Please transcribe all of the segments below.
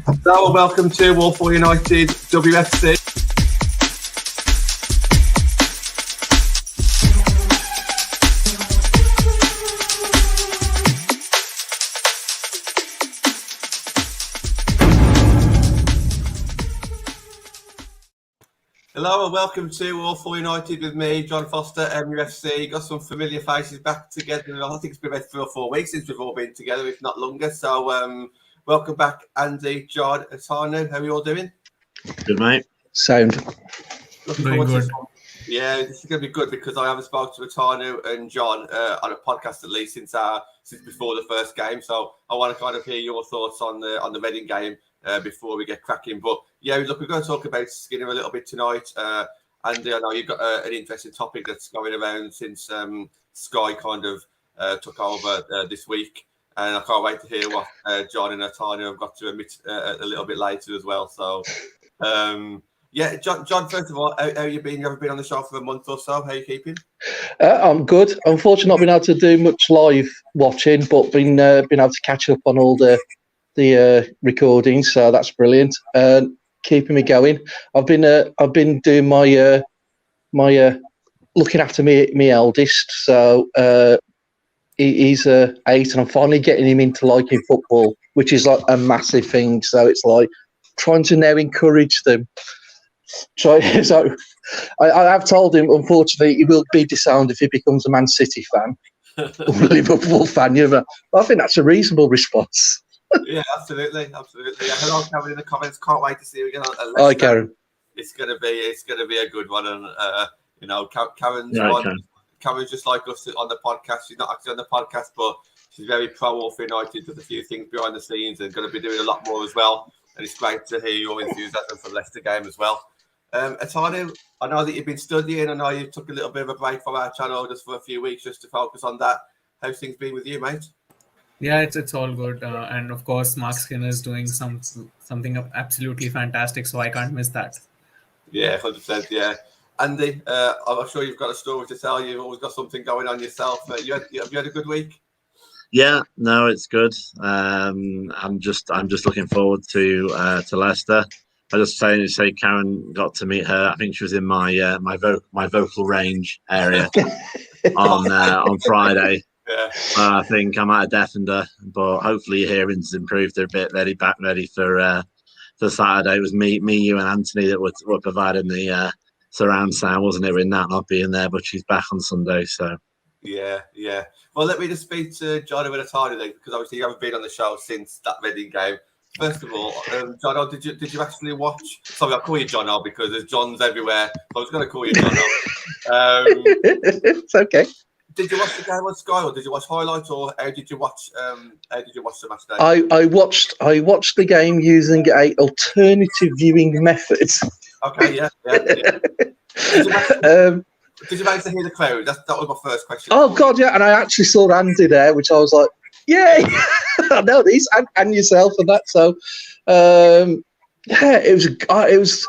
Hello and welcome to Walpole United WFC. Hello and welcome to Walpole United with me, John Foster, MUFC. Got some familiar faces back together. I think it's been about 3 or 4 weeks since we've all been together, if not longer. So welcome back, Andy, John, Atanu. How are you all doing? Good, mate. Sound. Looking forward to this one. Yeah, this is going to be good because I haven't spoken to Atanu and John on a podcast at least since before the first game. So I want to kind of hear your thoughts on the Reading game before we get cracking. But yeah, look, we're going to talk about Skinner a little bit tonight. Andy, I know you've got an interesting topic that's going around since Sky kind of took over this week. And I can't wait to hear what John and Atanu have got to admit a little bit later as well. So, yeah, John, first of all, how you been? You haven't been on the show for a month or so. How are you keeping? I'm good. Unfortunately, not been able to do much live watching, but been able to catch up on all the recordings. So that's brilliant. Keeping me going. I've been doing my looking after me eldest. So he's 8, and I'm finally getting him into liking football, which is like a massive thing. So it's like trying to now encourage them. So I have told him, unfortunately, he will be disowned if he becomes a Man City fan or a Liverpool fan. You know, but I think that's a reasonable response. Yeah, absolutely. Yeah, hello, Karen, in the comments. Can't wait to see you again. Hi, Karen. It's gonna be a good one, and you know, Karen's Karen's just like us on the podcast. She's not actually on the podcast, but she's very pro Walpole United. Does a few things behind the scenes, and going to be doing a lot more as well. And it's great to hear your enthusiasm for the Leicester game as well. Atanu, I know that you've been studying. I know you took a little bit of a break from our channel just for a few weeks just to focus on that. How's things been with you, mate? Yeah, it's all good. And of course, Marc Skinner is doing something absolutely fantastic, so I can't miss that. Yeah, 100%. Yeah. Andy, I'm sure you've got a story to tell. You've always got something going on yourself. Have you had a good week? Yeah, no, it's good. I'm just looking forward to Leicester. I just say Karen got to meet her. I think she was in my my vocal range area on Friday. Yeah. I think I might have deafened her, but hopefully your hearing's improved a bit. Ready for Saturday. It was me, you, and Anthony that were providing the surround sound, wasn't it? In that not being there, but she's back on Sunday, so. Yeah. Well, let me just speak to John and Atanu then, because obviously you haven't been on the show since that Reading game. First of all, John, did you actually watch? Sorry, I'll call you John now because there's Johns everywhere. So I was going to call you John now. It's okay. Did you watch the game on Sky, or did you watch highlights, or how did you watch the match day? I watched the game using a alternative viewing method. Okay, yeah. Did you manage to hear the crowd? That was my first question. Oh God, yeah, and I actually saw Andy there, which I was like, yay! I know these and yourself and that. So, yeah, it was.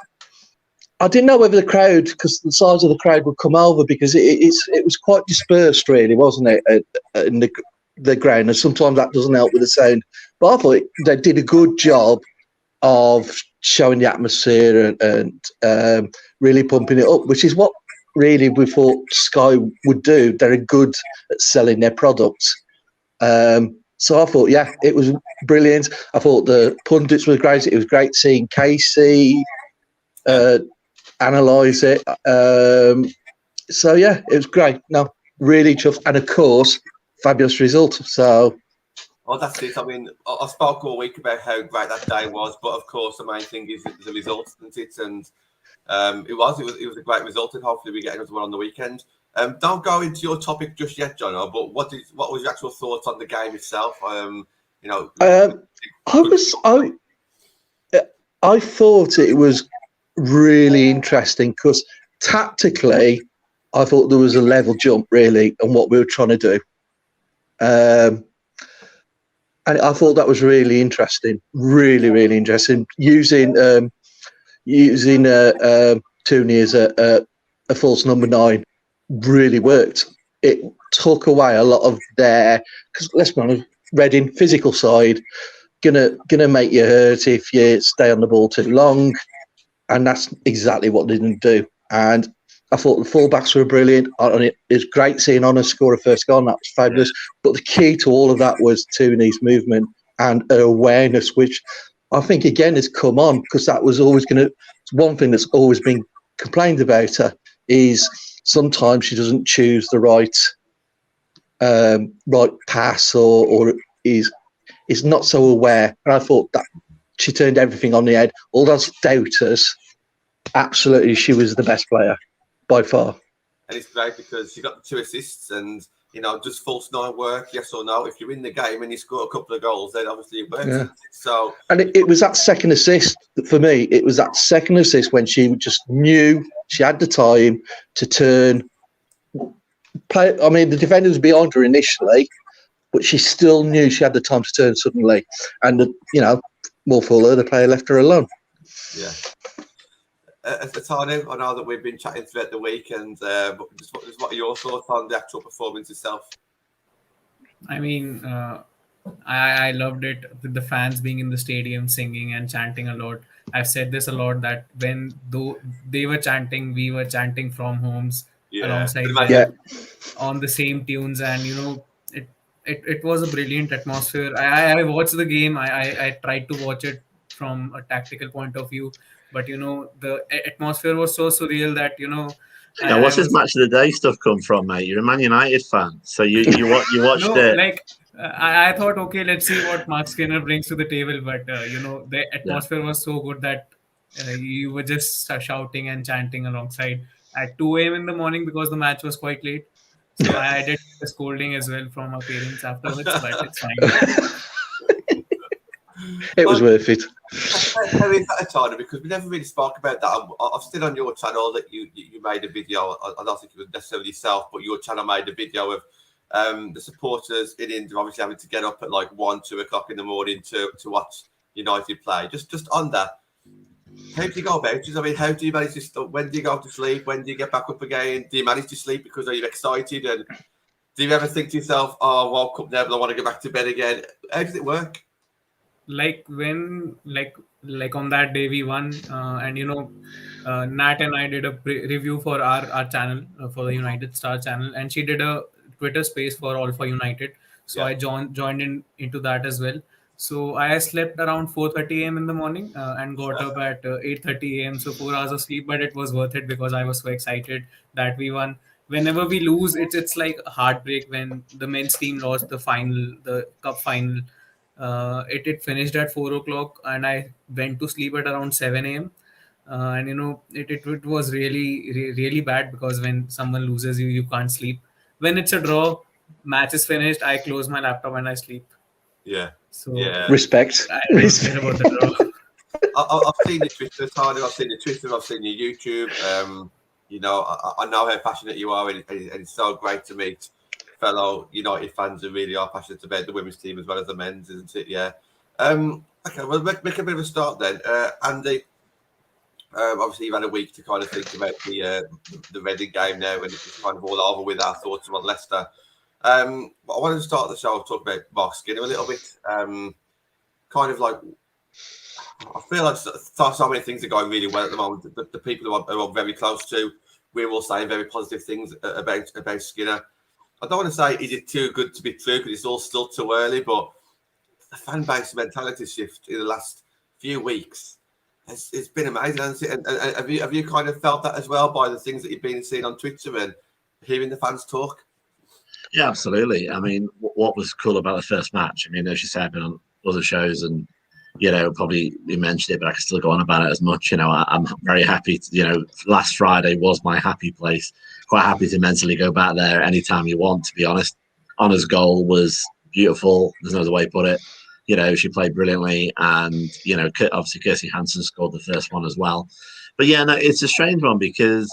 I didn't know whether the crowd, because the size of the crowd would come over, because it was quite dispersed, really, wasn't it, in the ground, and sometimes that doesn't help with the sound. But I thought they did a good job of showing the atmosphere and really pumping it up, which is what really we thought Sky would do. They're good at selling their products. So I thought, yeah, it was brilliant. I thought the pundits were great. It was great seeing Casey analyse it. So, yeah, it was great. No, really chuffed. And, of course, fabulous result. So... Well, that's it. I mean, I spoke all week about how great that day was, but, of course, the main thing is the result, isn't it? And it was a great result, and hopefully we get another one on the weekend. Don't go into your topic just yet, John, but what was your actual thoughts on the game itself? I thought it was really interesting because tactically, I thought there was a level jump really on what we were trying to do, and I thought that was really interesting, really interesting. Using Tooney as a false number 9 really worked. It took away a lot of their, because let's be honest, Reading physical side gonna make you hurt if you stay on the ball too long, and that's exactly what they didn't do. And I thought the fullbacks were brilliant. It was great seeing Honor score a first goal, and that was fabulous. But the key to all of that was Tooney's movement and her awareness, which I think again has come on, because that was always one thing that's always been complained about her, is sometimes she doesn't choose the right pass, or is not so aware. And I thought that she turned everything on the head. All those doubters, absolutely, she was the best player by far. And it's great because she got the 2 assists, and just false nine work, yes or no. If you're in the game and you score a couple of goals, then obviously it works. Yeah. So, and it was that second assist for me. It was that second assist when she just knew she had the time to turn. Play. I mean, the defender was behind her initially, but she still knew she had the time to turn suddenly. And more for her, the player left her alone. Yeah. Tanu, I know that we've been chatting throughout the week, and what are your thoughts on the actual performance itself? I mean, I loved it with the fans being in the stadium singing and chanting a lot. I've said this a lot, that though they were chanting, we were chanting from homes alongside them on the same tunes, and it was a brilliant atmosphere. I watched the game. I tried to watch it from a tactical point of view, but the atmosphere was so surreal that Now, what's this match of the day stuff come from, mate? You're a Man United fan, so you watched it. Like I thought, okay, let's see what Marc Skinner brings to the table, but the atmosphere was so good that you were just shouting and chanting alongside at 2 a.m. in the morning, because the match was quite late. So I did a scolding as well from our parents afterwards, but it's fine. It was worth it. How is that, Tana? Because we never really spoke about that. I've seen on your channel that you made a video. I don't think it was necessarily yourself, but your channel made a video of the supporters in India obviously having to get up at like 1-2 o'clock in the morning to watch United play. Just on that, how do you go about it? I mean, how do you manage to stop? When do you go to sleep? When do you get back up again? Do you manage to sleep because are you excited? And do you ever think to yourself, "Oh, I woke up now, but I want to get back to bed again"? How does it work? Like when, like on that day we won, and Nat and I did a review for our channel, for the United Star channel, and she did a Twitter space for All for United. So I joined into that as well. So I slept around 4:30 a.m. in the morning, and got up at 8:30 a.m. So 4 hours of sleep, but it was worth it because I was so excited that we won. Whenever we lose, it's like a heartbreak. When the men's team lost the cup final, it finished at 4 o'clock, and I went to sleep at around 7 a.m. And it was really bad, because when someone loses, you can't sleep. When it's a draw, match is finished, I close my laptop and I sleep. Yeah. So respect. I don't care about the draw. I've seen your Twitter, Tony. I've seen your Twitter. I've seen your YouTube. I know how passionate you are, and it's so great to meet fellow United fans who really are passionate about the women's team as well as the men's, isn't it? Yeah. Okay, well, make a bit of a start then. Andy, obviously you've had a week to kind of think about the Reading game now, and it's kind of all over with our thoughts on Leicester. I wanted to start the show talk about Marc Skinner a little bit. Kind of like, I feel like so many things are going really well at the moment. The people who are very close to, we're all saying very positive things about Skinner. I don't want to say is it too good to be true, because it's all still too early, but the fan base mentality shift in the last few weeks, it's been amazing, hasn't it? And have you kind of felt that as well by the things that you've been seeing on Twitter and hearing the fans talk? Yeah, absolutely. I mean, what was cool about the first match? I mean, as you said, I've been on other shows and, probably you mentioned it, but I can still go on about it as much. I'm very happy to, last Friday was my happy place. Quite happy to mentally go back there anytime you want, to be honest. Honor's goal was beautiful. There's no other way to put it. She played brilliantly, and, obviously Kirsty Hansen scored the first one as well. But yeah, no, it's a strange one because,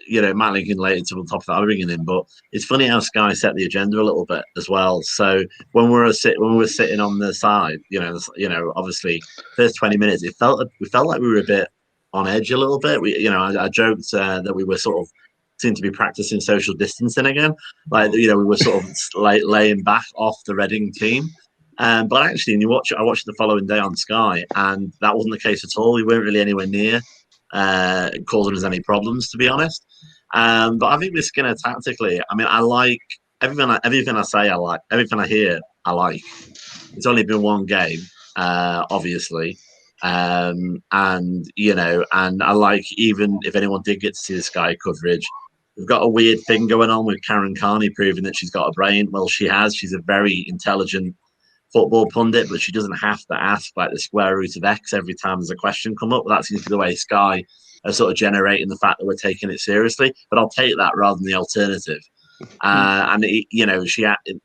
Matt Lincoln later to the top of that, I'll bring it in, but it's funny how Sky set the agenda a little bit as well. So when we were sitting on the side, obviously first 20 minutes, we felt like we were a bit on edge a little bit. I joked that we were sort of seemed to be practicing social distancing again, like we were sort of like laying back off the Reading team. But actually, I watched the following day on Sky, and that wasn't the case at all. We weren't really anywhere near causing us any problems, to be honest. But I think with Skinner tactically, I mean, I like everything I say. I like everything I hear. I like. It's only been one game, obviously, and and I like, even if anyone did get to see the Sky coverage, we've got a weird thing going on with Karen Carney proving that she's got a brain. Well, she has. She's a very intelligent football pundit, but she doesn't have to ask like the square root of X every time there's a question come up. That seems to be the way Sky are sort of generating the fact that we're taking it seriously. But I'll take that rather than the alternative.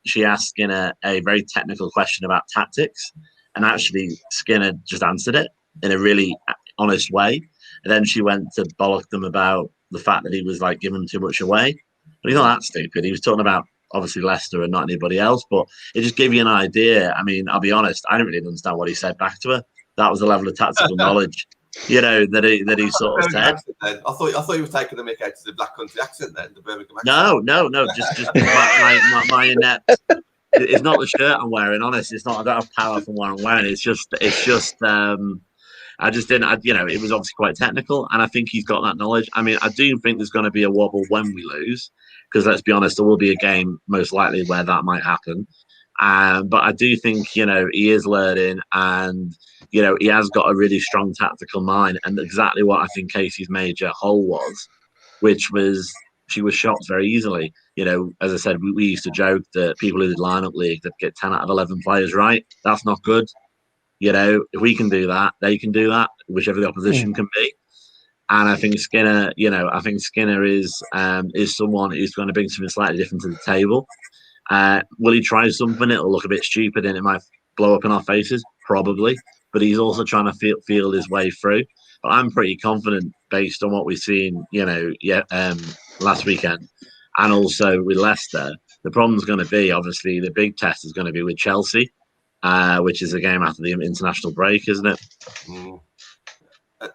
She asked Skinner a very technical question about tactics, and actually Skinner just answered it in a really honest way. And then she went to bollock them about the fact that he was like giving too much away. But he's not that stupid. He was talking about obviously Leicester and not anybody else, but it just gave you an idea. I mean, I'll be honest, I didn't really understand what he said back to her. That was the level of tactical knowledge, that he sort of said. I thought you were taking the mick out to the Black Country accent then, the Birmingham accent. No, just my inept. It's not the shirt I'm wearing, honest. It's not. I don't have power from what I'm wearing. It's just. I just didn't. It was obviously quite technical, and I think he's got that knowledge. I mean, I do think there's going to be a wobble when we lose, because let's be honest, there will be a game most likely where that might happen. But I do think he is learning, and he has got a really strong tactical mind, and exactly what I think Casey's major hole was, which was she was shocked very easily. As I said, we used to joke that people who did lineup league that get 10 out of 11 players right. That's not good. If we can do that, they can do that, whichever the opposition can be. And I think Skinner, is someone who's going to bring something slightly different to the table. Will he try something? It'll look a bit stupid and it might blow up in our faces, probably. But he's also trying to feel his way through. But I'm pretty confident based on what we've seen, last weekend, and also with Leicester. The problem's going to be, obviously, the big test is going to be with Chelsea, which is a game after the international break, isn't it?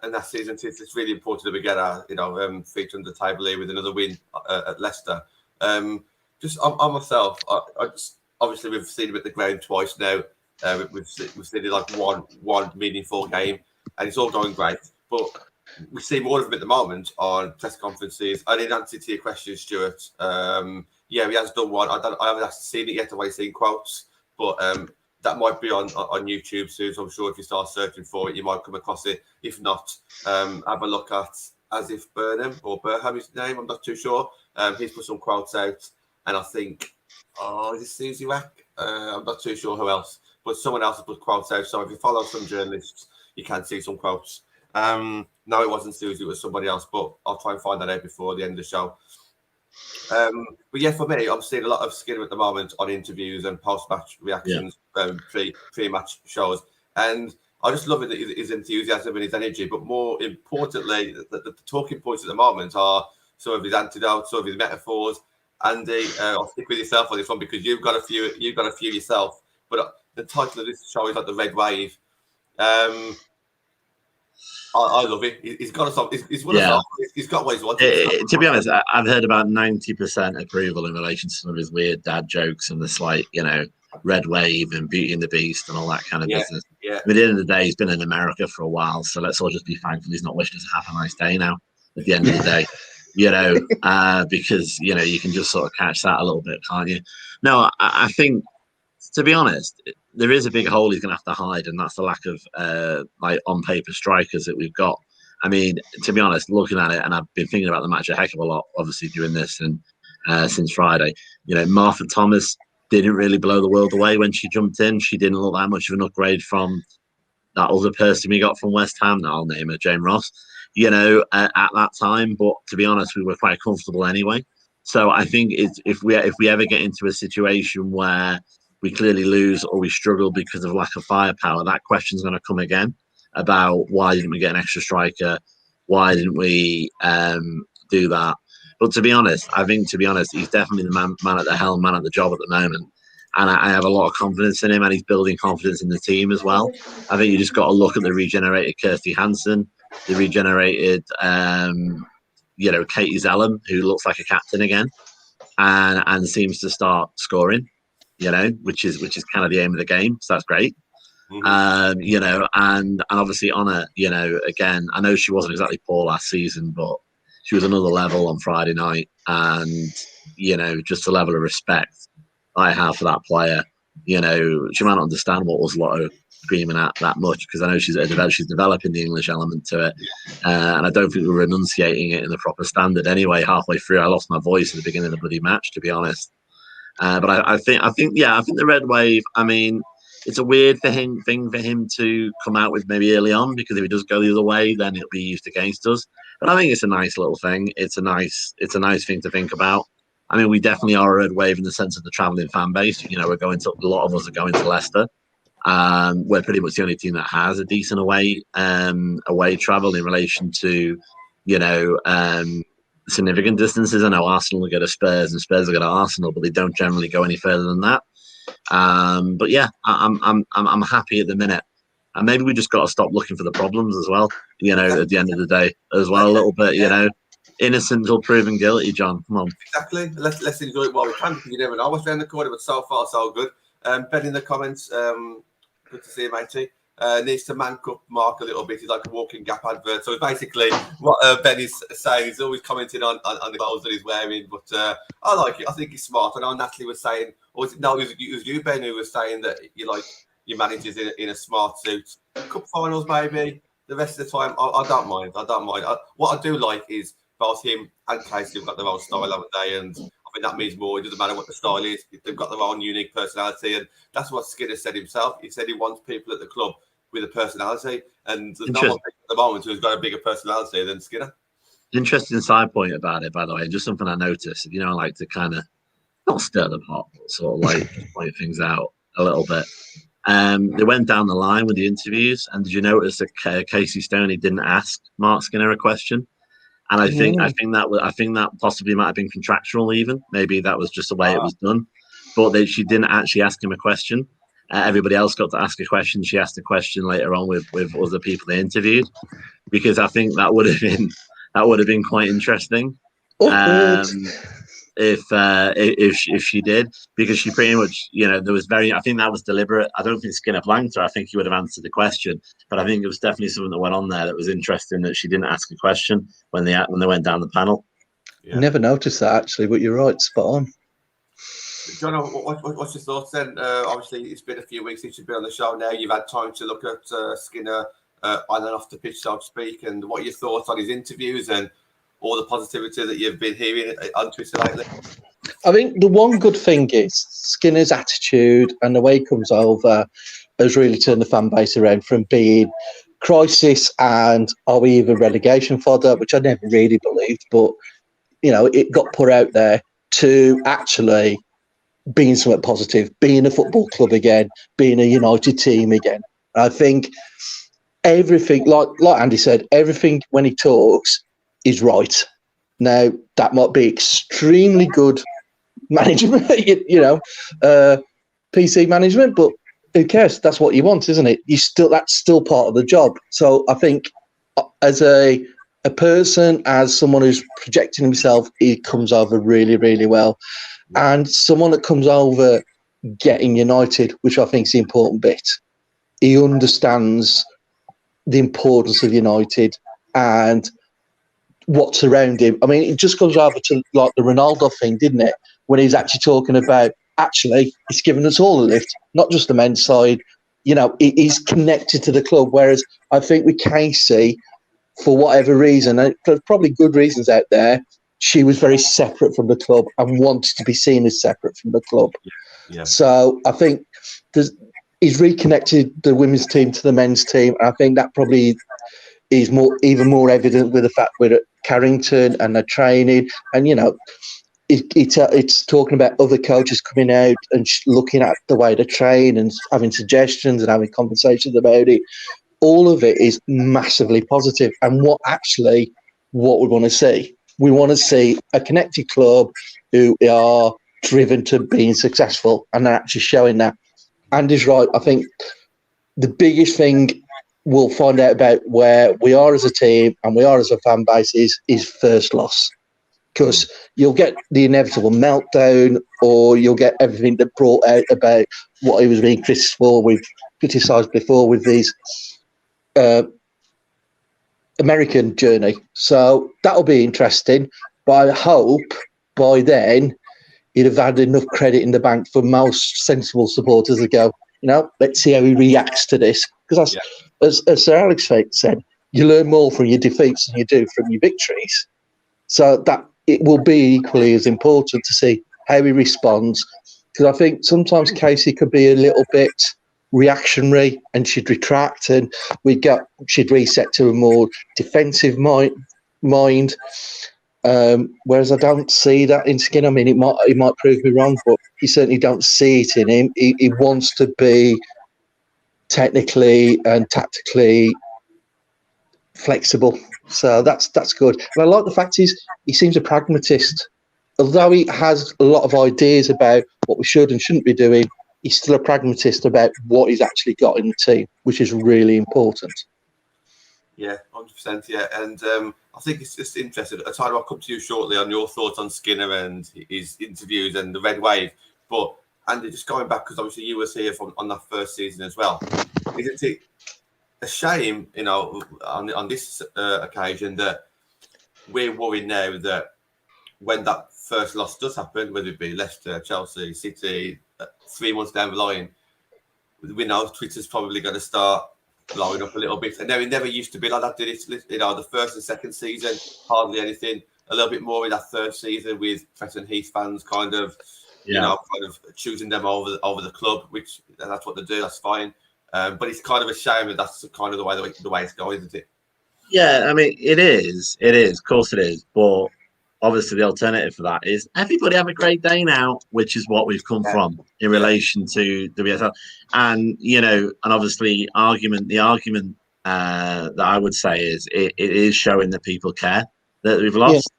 And that season, it's really important that we get our, feet under the table here with another win at Leicester. Just on myself, I just, obviously we've seen him at the ground twice now. We've seen it like one meaningful game, and it's all going great. But we see more of him at the moment on press conferences. I didn't answer to your question, Stuart. He has done one. I haven't actually seen it yet. I've only seen quotes, but that might be on YouTube soon. So I'm sure if you start searching for it, you might come across it. If not, have a look at As If Burnham or Burham is his name. I'm not too sure. He's put some quotes out, and I think, is it Susie Wack? I'm not too sure who else, but someone else has put quotes out. So if you follow some journalists, you can see some quotes. No, it wasn't Susie, it was somebody else, but I'll try and find that out before the end of the show. But yeah, for me, I'm seeing a lot of Skinner at the moment on interviews and post-match reactions, pre-match shows, and I just love his enthusiasm and his energy. But more importantly, the talking points at the moment are some of his antidotes, some of his metaphors. Andy, I'll stick with yourself on this one because you've got a few yourself. But the title of this show is like the Red Wave. I love it. He's got us. He's one of He's got what he's wanted. To be honest, I've heard about 90% approval in relation to some of his weird dad jokes and the slight, Red Wave and Beauty and the Beast and all that kind of business. Yeah. But at the end of the day, he's been in America for a while, so let's all just be thankful he's not wished us have a nice day now. At the end of the day, because you can just sort of catch that a little bit, can't you? No, I think, to be honest, there is a big hole he's going to have to hide, and that's the lack of on paper strikers that we've got. I mean, to be honest, looking at it, and I've been thinking about the match a heck of a lot, obviously doing this and since Friday. Martha Thomas didn't really blow the world away when she jumped in. She didn't look that much of an upgrade from that other person we got from West Ham. I'll name her, Jane Ross. At that time, but to be honest, we were quite comfortable anyway. So I think if we ever get into a situation where we clearly lose or we struggle because of lack of firepower, that question's going to come again about why didn't we get an extra striker? Why didn't we do that? But to be honest, he's definitely the man at the helm, man at the job at the moment. And I have a lot of confidence in him, and he's building confidence in the team as well. I think you just got to look at the regenerated Kirsty Hansen, the regenerated, Katie Zellum, who looks like a captain again and seems to start scoring. which is kind of the aim of the game. So that's great. Mm-hmm. And obviously Honor, again, I know she wasn't exactly poor last season, but she was another level on Friday night, and just the level of respect I have for that player. She might not understand what was Lotto screaming at that much, because I know she's developing the English element to it, and I don't think we were enunciating it in the proper standard. Anyway, halfway through, I lost my voice at the beginning of the bloody match, to be honest. But I think the Red Wave. I mean, it's a weird thing for him to come out with maybe early on, because if he does go the other way, then it'll be used against us. But I think it's a nice little thing. It's a nice thing to think about. I mean, we definitely are a Red Wave in the sense of the travelling fan base. We're going to, a lot of us are going to Leicester. We're pretty much the only team that has a decent away travel in relation to, significant distances. I know Arsenal will go to Spurs and Spurs will go to Arsenal, but they don't generally go any further than that. But yeah, I'm happy at the minute, and maybe we just got to stop looking for the problems as well. At the end of the day, as well, a little bit. Innocent until proven guilty. John, come on. Exactly. Let's enjoy it while we can, because you never know what's around the corner. But so far, so good. Ben in the comments. Good to see you, matey. Needs to man up Mark a little bit. He's like a walking Gap advert. So basically, what Ben is saying, he's always commenting on the clothes that he's wearing. But I like it. I think he's smart. I know Natalie was saying, or was it, no, it was you, Ben, who was saying that you like your manager's in a smart suit. Cup finals, maybe. The rest of the time, I don't mind. What I do like is both him and Casey have got their own style, haven't they? And I think that means more. It doesn't matter what the style is. They've got their own unique personality. And that's what Skinner said himself. He said he wants people at the club with a personality. And there's no one at the moment who's got a bigger personality than Skinner. Interesting side point about it, by the way. Just something I noticed. I like to kind of not stir the pot, but sort of like point things out a little bit. They went down the line with the interviews. And did you notice that Casey Stoney didn't ask Marc Skinner a question? And I think that possibly might have been contractual. Even maybe that was just the way it was done. But she didn't actually ask him a question. Everybody else got to ask a question. She asked a question later on with other people they interviewed, because I think that would have been quite interesting. If she did, because she pretty much, I think that was deliberate. I don't think Skinner blanked her. I think he would have answered the question, but I think it was definitely something that went on there that was interesting, that she didn't ask a question when they went down the panel. Yeah. Never noticed that, actually, but you're right, spot on. John, what's your thoughts then? Obviously, it's been a few weeks since you've been on the show now. You've had time to look at Skinner on and off the pitch, so to speak, and what are your thoughts on his interviews and all the positivity that you've been hearing on Twitter lately? I think the one good thing is Skinner's attitude and the way he comes over has really turned the fan base around from being crisis and are we even relegation fodder, which I never really believed, but it got put out there, to actually being something positive, being a football club again, being a united team again. I think everything, like Andy said, everything when he talks is right. Now, that might be extremely good management, PC management, but who cares? That's what you want, isn't it? That's still part of the job. So I think as a person, as someone who's projecting himself, he comes over really, really well. And someone that comes over getting United, which I think is the important bit. He understands the importance of United and what's around him. I mean, it just comes over to like the Ronaldo thing, didn't it? When he's actually talking about, it's given us all a lift, not just the men's side. He's connected to the club, whereas I think with Casey, for whatever reason, and there's probably good reasons out there, she was very separate from the club and wanted to be seen as separate from the club. Yeah. So I think he's reconnected the women's team to the men's team. And I think that probably is even more evident with the fact we're at Carrington and they're training. And, it's talking about other coaches coming out and looking at the way they train and having suggestions and having conversations about it. All of it is massively positive. And what we want to see. We want to see a connected club who are driven to being successful, and they're actually showing that. Andy's right. I think the biggest thing we'll find out about where we are as a team and we are as a fan base is first loss. because you'll get the inevitable meltdown, or you'll get everything that brought out about what he was being criticised before with these American journey. So that'll be interesting. But I hope by then he'd have had enough credit in the bank for most sensible supporters to go, let's see how he reacts to this. Because as Sir Alex said, you learn more from your defeats than you do from your victories. So that it will be equally as important to see how he responds. Because I think sometimes Casey could be a little bit reactionary, and she'd retract, and she'd reset to a more defensive mind. Whereas I don't see that in Skinner. I mean, he might prove me wrong, but you certainly don't see it in him. He wants to be technically and tactically flexible, so that's good. And I like the fact he seems a pragmatist. Although he has a lot of ideas about what we should and shouldn't be doing, he's still a pragmatist about what he's actually got in the team, which is really important. Yeah, 100%. Yeah, and I think it's just interesting. I'll come to you shortly on your thoughts on Skinner and his interviews and the red wave. But Andy, just going back, because obviously you were here on that first season as well. Isn't it a shame, on this occasion, that we're worried now that when that first loss does happen, whether it be Leicester, Chelsea, City, 3 months down the line, we know Twitter's probably going to start blowing up a little bit. And now it never used to be like that, did it? The first and second season, hardly anything. A little bit more in that third season with Preston Heath fans kind of choosing them over the club, which that's what they do. That's fine. But it's kind of a shame that that's kind of the way it's going, isn't it? Yeah, I mean, it is. It is. Of course it is. But obviously the alternative for that is everybody have a great day now, which is what we've come from in relation to the WSL. And, and obviously the argument that I would say is it is showing that people care that we've lost.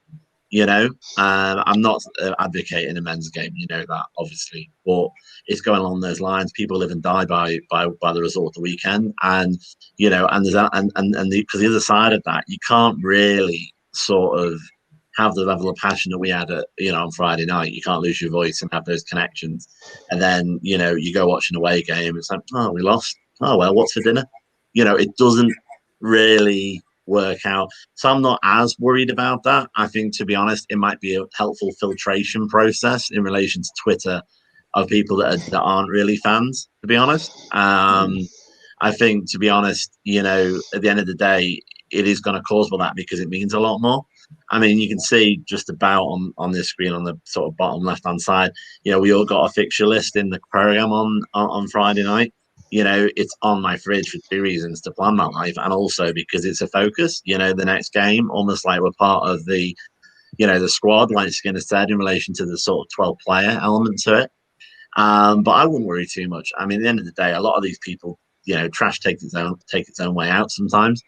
I'm not advocating a men's game, that obviously, but it's going along those lines. People live and die by the result of the weekend, and and there's because the other side of that, you can't really sort of have the level of passion that we had on Friday night. You can't lose your voice and have those connections, and then you go watch an away game. It's like, oh, we lost. Oh well, what's for dinner? It doesn't really work out. So I'm not as worried about that. I think, to be honest, it might be a helpful filtration process in relation to Twitter of people that aren't really fans, to be honest. I think, to be honest, at the end of the day, it is going to cause that because it means a lot more. I mean, you can see just about on this screen on the sort of bottom left-hand side, we all got a fixture list in the program on Friday night. It's on my fridge for 2 reasons: to plan my life, and also because it's a focus. The next game, almost like we're part of the squad, like Skinner said, in relation to the sort of 12-player element to it. But I wouldn't worry too much. I mean, at the end of the day, a lot of these people, trash takes its own way out sometimes,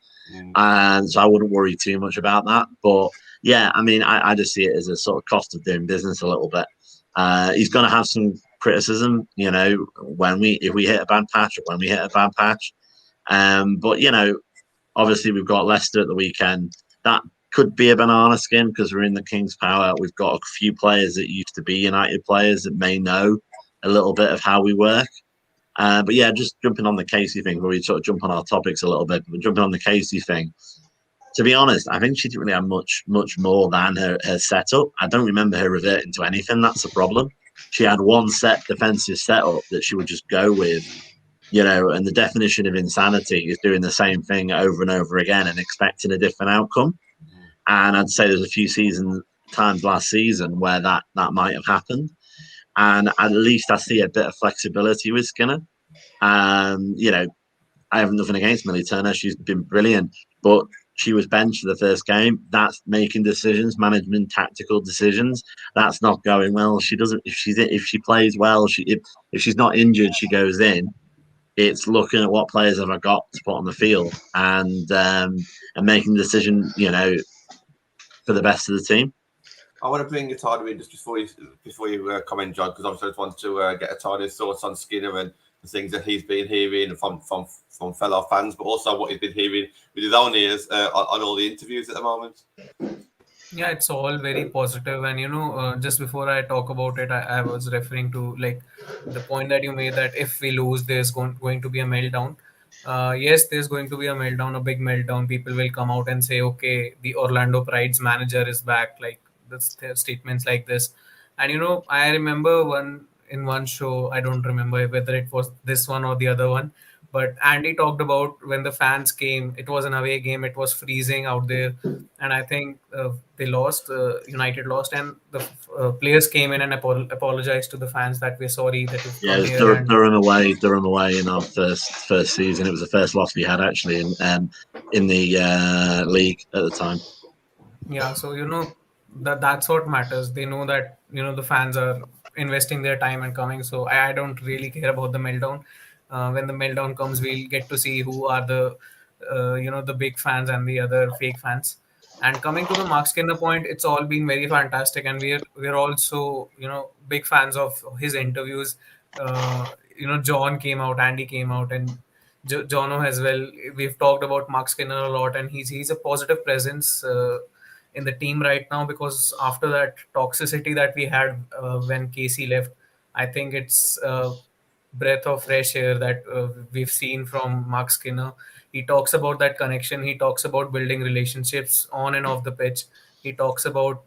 and so I wouldn't worry too much about that. But yeah, I mean, I just see it as a sort of cost of doing business a little bit. He's going to have some criticism, if we hit a bad patch or when we hit a bad patch. But obviously we've got Leicester at the weekend. That could be a banana skin because we're in the King's Power. We've got a few players that used to be United players that may know a little bit of how we work. But yeah, just jumping on the Casey thing, where we sort of jump on our topics a little bit, but jumping on the Casey thing. To be honest, I think she didn't really have much more than her setup. I don't remember her reverting to anything. That's the problem. She had one set defensive setup that she would just go with, and the definition of insanity is doing the same thing over and over again and expecting a different outcome. And I'd say there's a few times last season where that might have happened. And at least I see a bit of flexibility with Skinner. I have nothing against Millie Turner. She's been brilliant, but she was benched for the first game. That's making decisions, management, tactical decisions. That's not going well. She doesn't. If she plays well, if she's not injured, she goes in. It's looking at what players have I got to put on the field and making the decision, for the best of the team. I want to bring Attardo in just before you comment, John, because obviously I just want to get Attardo's thoughts on Skinner and the things that he's been hearing from fellow fans, but also what he's been hearing with his own ears on all the interviews at the moment. Yeah, it's all very positive, and just before I talk about it, I was referring to like the point that you made that if we lose, there's going to be a meltdown. Yes, there's going to be a meltdown, a big meltdown. People will come out and say, "Okay, the Orlando Pride's manager is back." Like statements like this, and I remember one show. I don't remember whether it was this one or the other one, but Andy talked about when the fans came. It was an away game. It was freezing out there, and I think they lost. United lost, and the players came in and apologized to the fans that we're sorry that you've Yeah, come it was here. And Durham away in our first season. It was the first loss we had actually in the league at the time. yeah, so that's what matters. They know that the fans are investing their time and coming. So I don't really care about the meltdown. When the meltdown comes, we'll get to see who are the the big fans and the other fake fans. And coming to the Mark Skinner point, it's all been very fantastic, and we're also big fans of his interviews. John came out, Andy came out, and Jono as well. We've talked about Mark Skinner a lot, and he's a positive presence in the team right now, because after that toxicity that we had when Casey left, I think it's breath of fresh air that we've seen from Mark Skinner. He talks about that connection. He talks about building relationships on and off the pitch. He talks about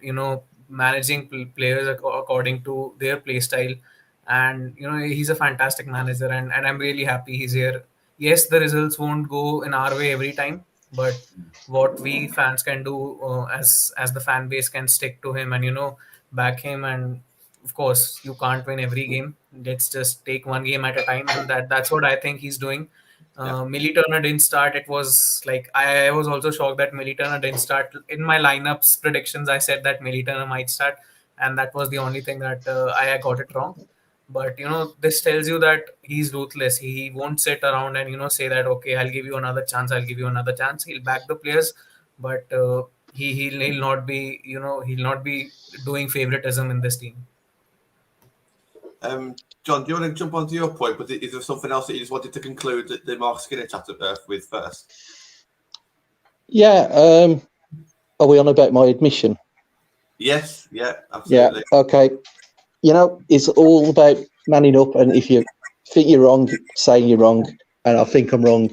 managing players according to their play style, and he's a fantastic manager, and I'm really happy he's here. Yes, the results won't go in our way every time, but what we fans can do as the fan base can stick to him and back him. And of course you can't win every game. Let's just take one game at a time, and that's what I think he's doing. Millie Turner didn't start. It was like I was also shocked that Millie Turner didn't start. In my lineups predictions, I said that Millie Turner might start, and that was the only thing that I got it wrong. But this tells you that he's ruthless. He won't sit around and say that, okay, I'll give you another chance. I'll give you another chance. He'll back the players, but he'll not be he'll not be doing favoritism in this team. John, do you want to jump onto your point? But is there something else that you just wanted to conclude the Marc Skinner chat with first? Yeah. Are we on about my admission? Yes. Yeah. Absolutely. Yeah. Okay. It's all about manning up, and if you think you're wrong, saying you're wrong, and I think I'm wrong.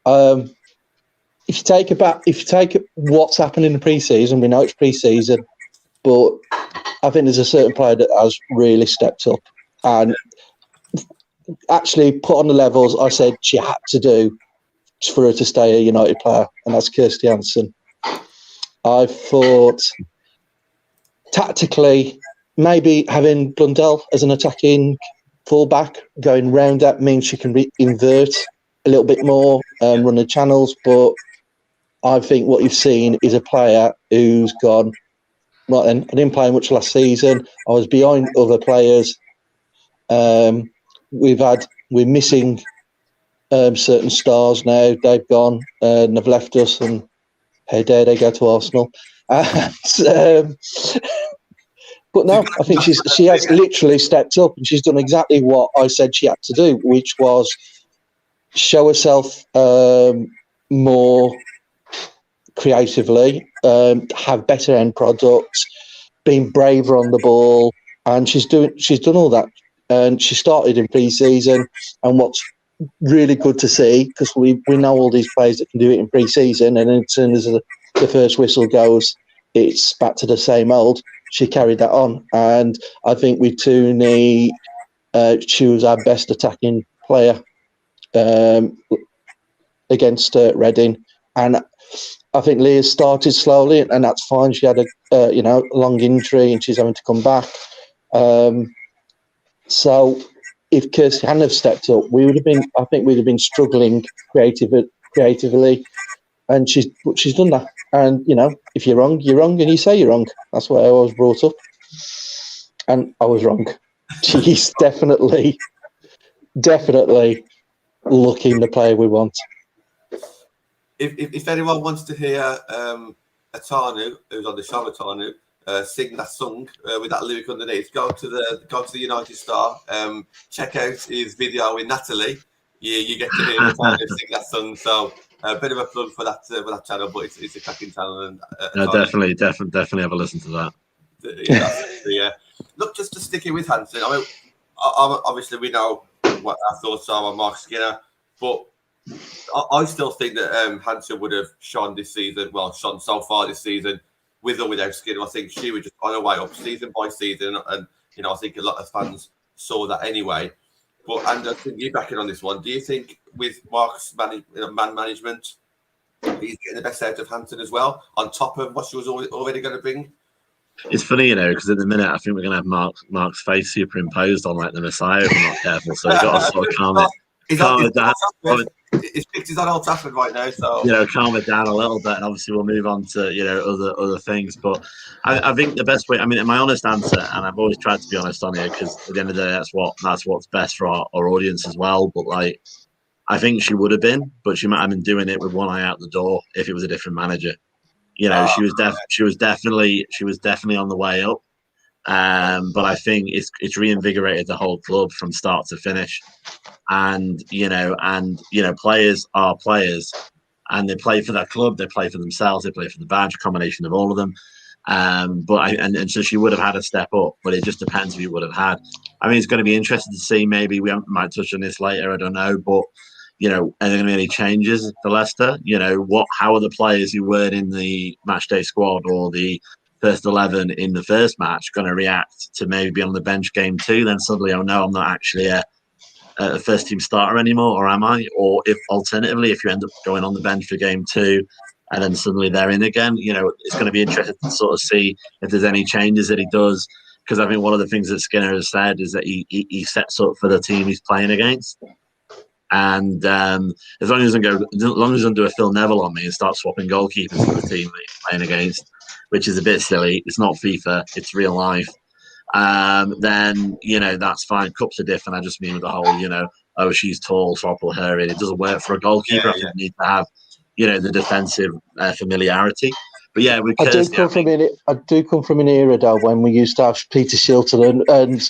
If you take what's happened in the pre-season, we know it's pre-season, but I think there's a certain player that has really stepped up and actually put on the levels I said she had to do for her to stay a United player, and that's Kirsty Hansen. I thought tactically, maybe having Blundell as an attacking fullback going round that means she can invert a little bit more and run the channels, but I think what you've seen is a player who's gone, right then, I didn't play much last season. I was behind other players. We're missing certain stars now. They've gone and they've left us, and how dare they go to Arsenal? But no, I think she has literally stepped up, and she's done exactly what I said she had to do, which was show herself more creatively, have better end products, being braver on the ball, and she's done all that. And she started in pre-season, and what's really good to see, because we know all these players that can do it in pre-season, and as soon as the first whistle goes, it's back to the same old. She carried that on, and I think with Tooney, she was our best attacking player against Reading, and I think Leah started slowly, and that's fine. She had a long injury, and she's having to come back. So if Kirsty hadn't have stepped up, we'd have been struggling creatively, and she's done that. And if you're wrong, you're wrong, and you say you're wrong. That's why I was brought up, and I was wrong. She's definitely looking the player we want. If anyone wants to hear Atanu, who's on the show, Atanu, sing that song with that lyric underneath, go to the United Star, check out his video with Natalie. You get to hear Atanu sing that song. So A bit of a plug for that channel, but it's a cracking channel. And definitely have a listen to that. Yeah. Look, just to stick it with Hansen. I mean, obviously we know what our thoughts are on Marc Skinner, but I still think that Hansen would have shone this season. Well, shone so far this season, with or without Skinner. I think she was just on her way up season by season, and I think a lot of fans saw that anyway. But and I think you're backing on this one. Do you think with Mark's man management, he's getting the best out of Hansen as well, on top of what she was already going to bring? It's funny, because at the minute I think we're going to have Mark's face superimposed on like the Messiah if we're not careful. So we've got to sort of calm it down. His picture's on Old Trafford right now, so calm it down a little bit, and obviously we'll move on to other things. But I think the best way, my honest answer, and I've always tried to be honest on here, because at the end of the day, that's what's best for our audience as well. But like, I think she would have been, but she might have been doing it with one eye out the door if it was a different manager. She was definitely on the way up. But I think it's reinvigorated the whole club from start to finish. And players are players, and they play for their club, they play for themselves, they play for the badge, a combination of all of them. So she would have had a step up, but it just depends who you would have had. I mean, it's going to be interesting to see. Maybe we might touch on this later, I don't know, but are there going to be any changes for Leicester? How are the players who weren't in the matchday squad or the first 11 in the first match going to react to maybe be on the bench game 2? Then suddenly, oh no, I'm not actually a first team starter anymore, or am I? Or if alternatively, if you end up going on the bench for game 2 and then suddenly they're in again, it's going to be interesting to sort of see if there's any changes that he does. Because I think one of the things that Skinner has said is that he sets up for the team he's playing against. And as long as he doesn't do a Phil Neville on me and start swapping goalkeepers for the team that he's playing against, which is a bit silly. It's not FIFA, it's real life. Then that's fine. Cups are different. I just mean with the whole, she's tall, so I'll put her in. It doesn't work for a goalkeeper. I think you need to have, the defensive familiarity. But yeah, with Kirsty, I do come from an era, though, when we used to have Peter Shilton and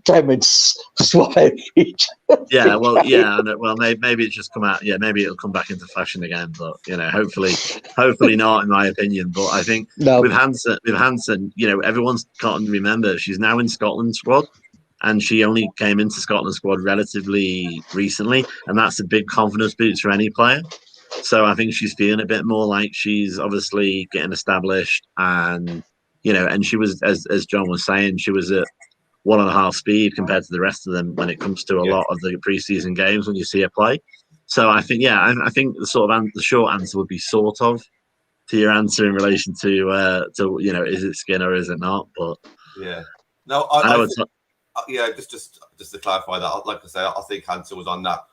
Clements swap out each. Yeah, well, maybe it's just come out. Yeah, maybe it'll come back into fashion again. But hopefully not, in my opinion. But I think with Hansen, everyone's can't remember she's now in Scotland squad, and she only came into Scotland squad relatively recently, and that's a big confidence boost for any player. So I think she's feeling a bit more like she's obviously getting established, and and she was, as John was saying, she was at 1.5 speed compared to the rest of them when it comes to a lot of the preseason games when you see her play. So I think, I think the short answer would be sort of to your answer in relation to is it Skinner or is it not? But just to clarify that, like I say, I think Hansen was on that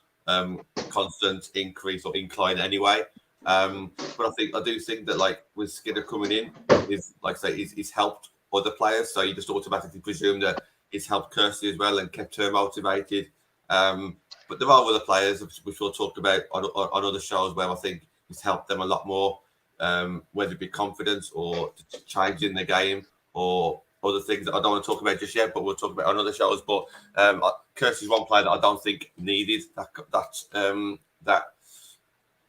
constant increase or incline anyway. But I do think that, like, with Skinner coming in, is like I say, he's helped other players, so you just automatically presume that it's helped Kirsty as well and kept her motivated. But there are other players which we'll talk about on other shows where I think it's helped them a lot more, whether it be confidence or changing the game or other things that I don't want to talk about just yet, but we'll talk about on other shows. But Kirsty's one player that I don't think needed that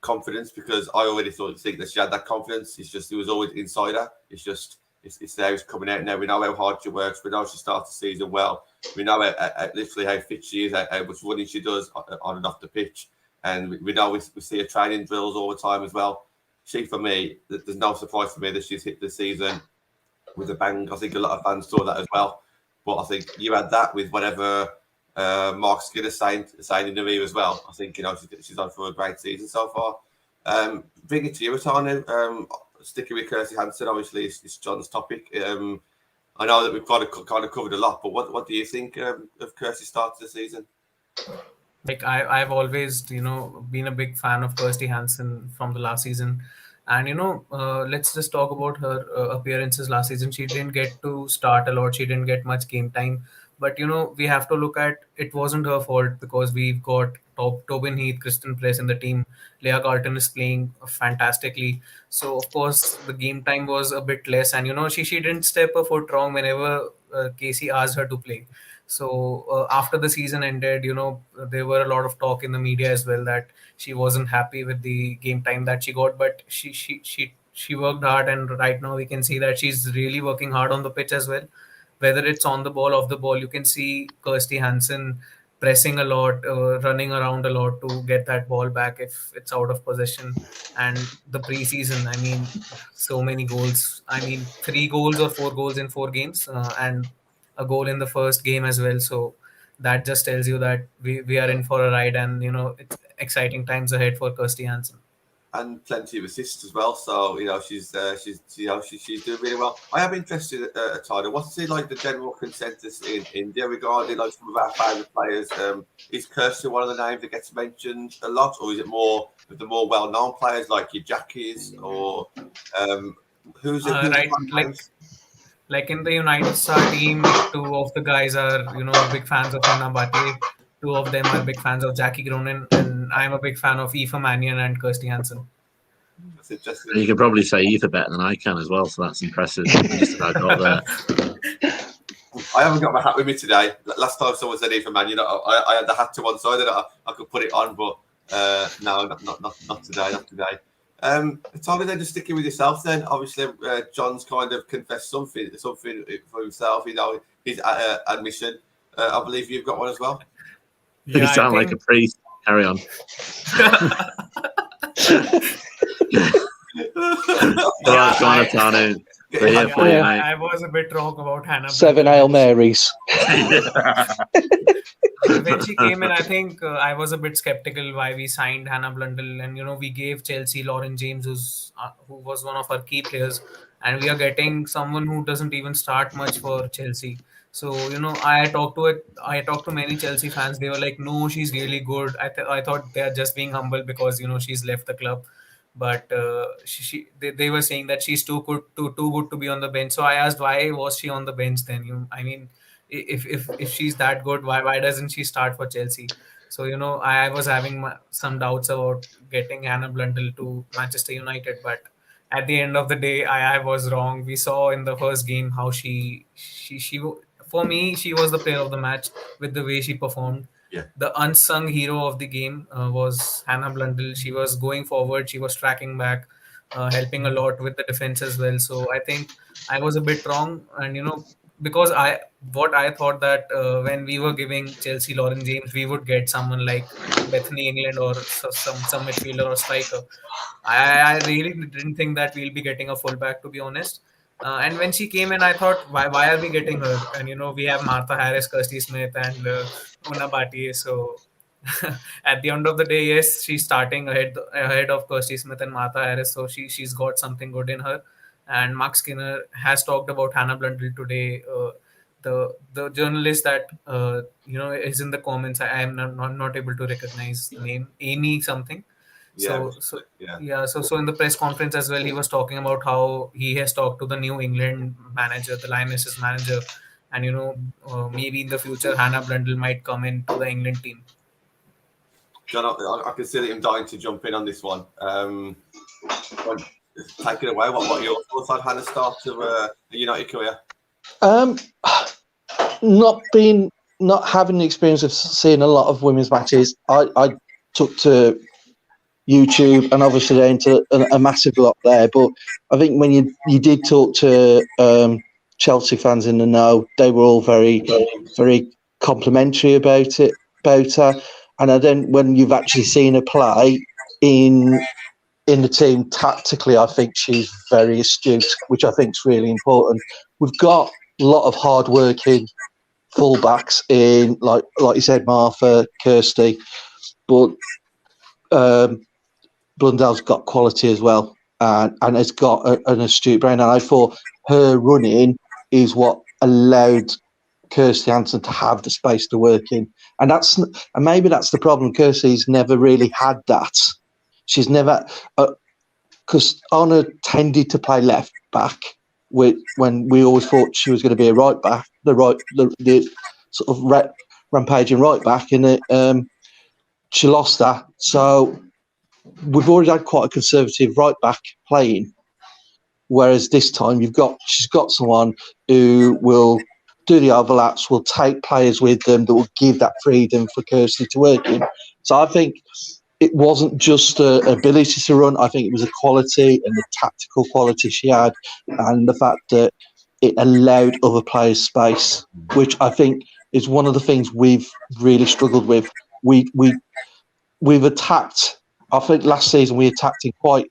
confidence, because I already think that she had that confidence. It was always inside her. It's there, it's coming out now. We know how hard she works. We know she starts the season well. We know literally how fit she is, how much running she does on and off the pitch. And we know we see her training drills all the time as well. For me, there's no surprise for me that she's hit the season with a bang. I think a lot of fans saw that as well. But I think you had that with whatever Marc Skinner saying in the mirror as well. I think she's on for a great season so far. Bring it to you, Atanu. Sticking with Kirsty Hansen, obviously, it's John's topic. I know that we've kind of covered a lot, but what do you think of Kirsty's start to the season? Like I've always been a big fan of Kirsty Hansen from the last season, and let's just talk about her appearances last season. She didn't get to start a lot. She didn't get much game time. But we have to look at it wasn't her fault, because we've got Tobin Heath, Kristen Press in the team. Leah Carlton is playing fantastically. So of course the game time was a bit less, and she didn't step a foot wrong whenever Casey asked her to play. So after the season ended, there were a lot of talk in the media as well that she wasn't happy with the game time that she got, but she worked hard, and right now we can see that she's really working hard on the pitch as well. Whether it's on the ball, off the ball, you can see Kirsty Hansen pressing a lot, running around a lot to get that ball back if it's out of possession. And the preseason, I mean, so many goals. I mean, 3 goals or 4 goals in 4 games, and a goal in the first game as well. So that just tells you that we are in for a ride, and it's exciting times ahead for Kirsty Hansen. And plenty of assists as well. So she's doing really well. I am interested, Tyler. What's the general consensus in India regarding some of our favourite players? Is Kirsty one of the names that gets mentioned a lot, or is it more of the more well-known players like your Jackies, or who's right? Like in the United Star team, 2 of the guys are big fans of Hannah Bhatia. 2 of them are big fans of Jackie Cronin, and I'm a big fan of Aoife Mannion and Kirsty Hansen. That's interesting. You can probably say Aoife better than I can as well, so that's impressive. Just about got there. I haven't got my hat with me today. Last time someone said Aoife Mannion, I had the hat to one side that I could put it on, but no, not today, not today. Tommy, then just sticking with yourself then. Obviously, John's kind of confessed something for himself, his admission. I believe you've got one as well. Yeah, you sound like a priest. Carry on. I was a bit wrong about Hannah. 7 Hail Marys. When she came in, I think I was a bit skeptical why we signed Hannah Blundell, and we gave Chelsea Lauren James, who was one of our key players, and we are getting someone who doesn't even start much for Chelsea. So I talked to many Chelsea fans. They were like, "No, she's really good." I thought they are just being humble because she's left the club, but they were saying that she's too good to be on the bench. So I asked, why was she on the bench then? I mean, if she's that good, why doesn't she start for Chelsea? So I was having some doubts about getting Hannah Blundell to Manchester United, but at the end of the day, I was wrong. We saw in the first game how she for me, she was the player of the match with the way she performed. Yeah. The unsung hero of the game was Hannah Blundell. She was going forward, she was tracking back, helping a lot with the defense as well. So I think I was a bit wrong, and because I thought that when we were giving Chelsea Lauren James, we would get someone like Bethany England or some midfielder or striker. I really didn't think that we'll be getting a fullback, to be honest. And when she came in, I thought, why are we getting her? And we have Martha Harris, Kirsty Smith, and Una Bhatia. So at the end of the day, yes, she's starting ahead of Kirsty Smith and Martha Harris. So she's got something good in her. And Marc Skinner has talked about Hannah Blundell today. The journalist that is in the comments, I am not able to recognize the name, Amy something. So in the press conference as well, he was talking about how he has talked to the New England manager, the Lionesses manager, and maybe in the future Hannah Blundell might come into the England team. John, I can see that I'm dying to jump in on this one. Take it away. What are your thoughts on Hannah's start of the United career? Not having the experience of seeing a lot of women's matches, I took to YouTube, and obviously they're into a massive lot there. But I think when you did talk to Chelsea fans in the know, they were all very, very complimentary about her. And then when you've actually seen her play in the team tactically, I think she's very astute, which I think is really important. We've got a lot of hard-working fullbacks in, like you said, Martha, Kirsty, but Blundell's got quality as well, and has got an astute brain. And I thought her running is what allowed Kirsty Hansen to have the space to work in, and maybe that's the problem. Kirsty's never really had that. She's never, because Anna tended to play left back when we always thought she was going to be a right back, the sort of rampaging right back, and she lost that. So we've already had quite a conservative right back playing, whereas this time she's got someone who will do the overlaps, will take players with them that will give that freedom for Kirsty to work in. So I think it wasn't just the ability to run. I think it was the quality and the tactical quality she had, and the fact that it allowed other players space, which I think is one of the things we've really struggled with. We've attacked. I think last season we attacked in quite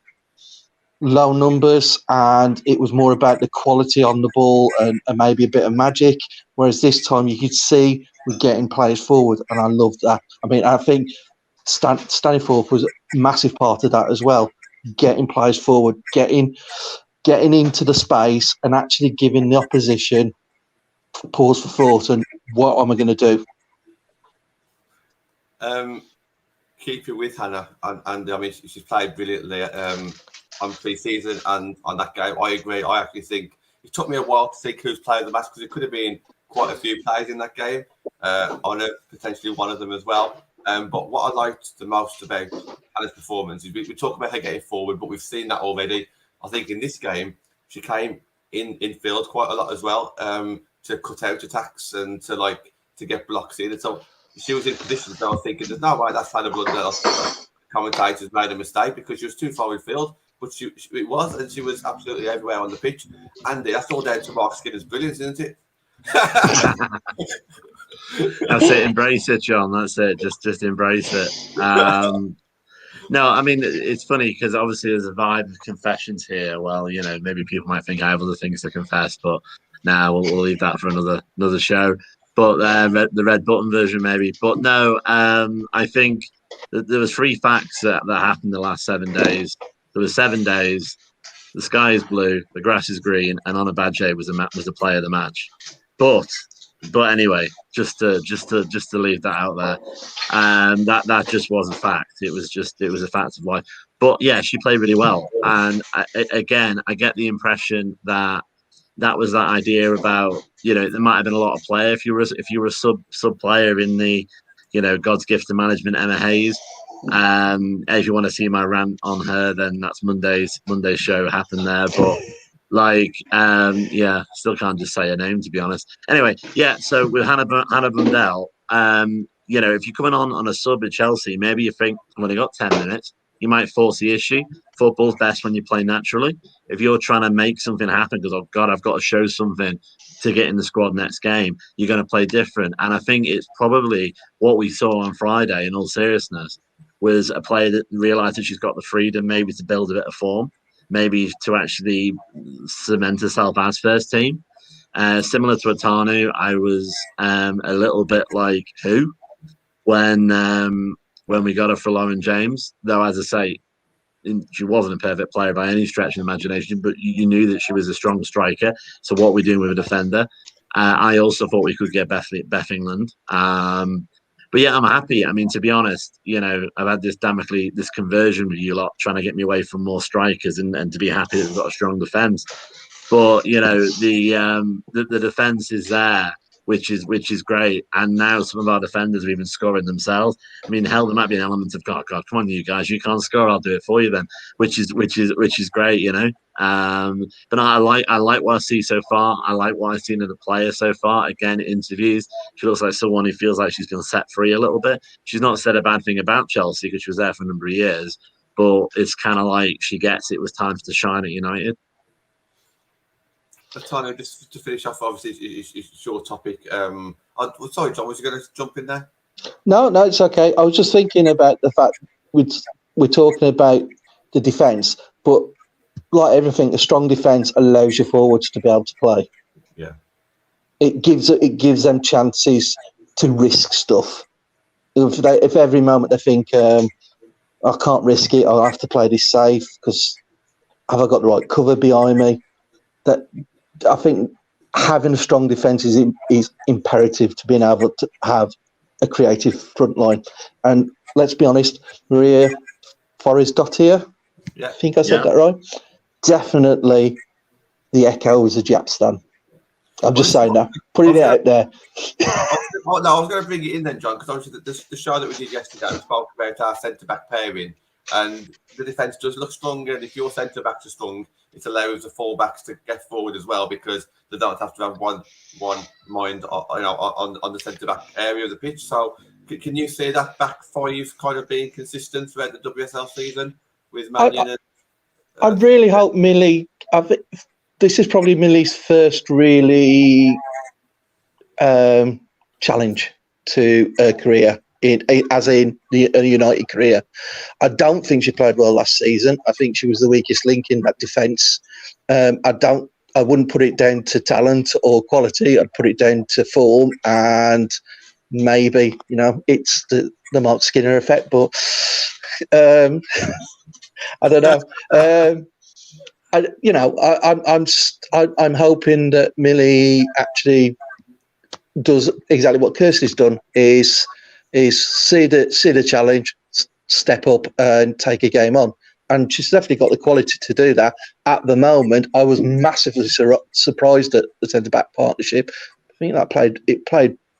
low numbers, and it was more about the quality on the ball and maybe a bit of magic. Whereas this time you could see we're getting players forward, and I love that. I mean, I think standing forward was a massive part of that as well. Getting players forward, getting into the space, and actually giving the opposition pause for thought and what am I going to do? Keep it with Hannah, and I mean she's played brilliantly on pre-season and on that game. I agree. I actually think it took me a while to think who's playing the match because it could have been quite a few players in that game. Honor potentially one of them as well. But what I liked the most about Hannah's performance is we talk about her getting forward, but we've seen that already. I think in this game she came in field quite a lot as well to cut out attacks and to get blocks in. And so she was in positions that I was thinking, there's no way that's Hannah Blundell. Commentators made a mistake because she was too far in field, but it was, and she was absolutely everywhere on the pitch. Andy, that's all down to Marc Skinner's brilliance, isn't it? That's it. Embrace it, John. That's it. Just embrace it. No, I mean, it's funny because obviously there's a vibe of confessions here. Well, maybe people might think I have other things to confess, but now we'll leave that for another show. But the red button version maybe. But no, I think that there was 3 facts that happened the last 7 days. There were 7 days. The sky is blue, the grass is green, and Honor Badger was the player of the match. But anyway, just to leave that out there, that just was a fact. It was a fact of life. But yeah, she played really well, and I get the impression that was that idea about there might have been a lot of player if you were a sub player in the God's gift to management, Emma Hayes. If you want to see my rant on her, then that's Monday's show happened there. But still can't just say her name, to be honest. Anyway, yeah. So with Hannah Blundell, if you're coming on a sub at Chelsea, maybe you think I've only got 10 minutes. You might force the issue. Football's best when you play naturally. If you're trying to make something happen because I've got to show something to get in the squad next game, you're going to play different. And I think it's probably what we saw on Friday, in all seriousness, was a player that realised that she's got the freedom maybe to build a bit of form, maybe to actually cement herself as first team. Similar to Atanu, I was a little bit like, who? When we got her for Lauren James, though, as I say, she wasn't a perfect player by any stretch of imagination, but you knew that she was a strong striker. So what we're doing with a defender. I also thought we could get Beth England. But yeah, I'm happy. I mean, to be honest, I've had this conversion with you lot trying to get me away from more strikers and to be happy that we've got a strong defence. But the defence is there, which is great. And now some of our defenders are even scoring themselves. I mean, hell, there might be an element of God, come on, you guys, you can't score, I'll do it for you then, which is great, But no, I like what I see so far. I like what I've seen of the player so far. Again, interviews, she looks like someone who feels like she's going to set free a little bit. She's not said a bad thing about Chelsea because she was there for a number of years, but it's kind of like she gets it was time to shine at United. Tanya, just to finish off, obviously, it's your topic. Sorry, John, was you going to jump in there? No, it's okay. I was just thinking about the fact we're talking about the defence, but like everything, a strong defence allows your forwards to be able to play. Yeah, it gives them chances to risk stuff. If every moment they think, I can't risk it, I'll have to play this safe because have I got the right cover behind me? That I think having a strong defence is imperative to being able to have a creative front line. And let's be honest, Maria Forrest-Dottir, I think I said that right. Definitely the echo is a Japstan. I'm just saying that. Putting it out there. I was going to bring it in then, John, because obviously the show that we did yesterday, we spoke about our centre-back pairing and the defence does look stronger. And if your centre backs are strong, it allows the full-backs to get forward as well, because they don't have to have one mind on the centre back area of the pitch. So can you see that back five kind of being consistent throughout the WSL season with Mannion? I really hope Millie. This is probably Millie's first really challenge to her career, as in a United career. I don't think she played well last season. I think she was the weakest link in that defence. I wouldn't put it down to talent or quality. I'd put it down to form, and maybe it's the Marc Skinner effect. But I don't know. I'm hoping that Millie actually does exactly what Kirsty's done: is see the challenge, step up, and take a game on. And she's definitely got the quality to do that. At the moment, I was massively surprised at the centre back partnership. I think that played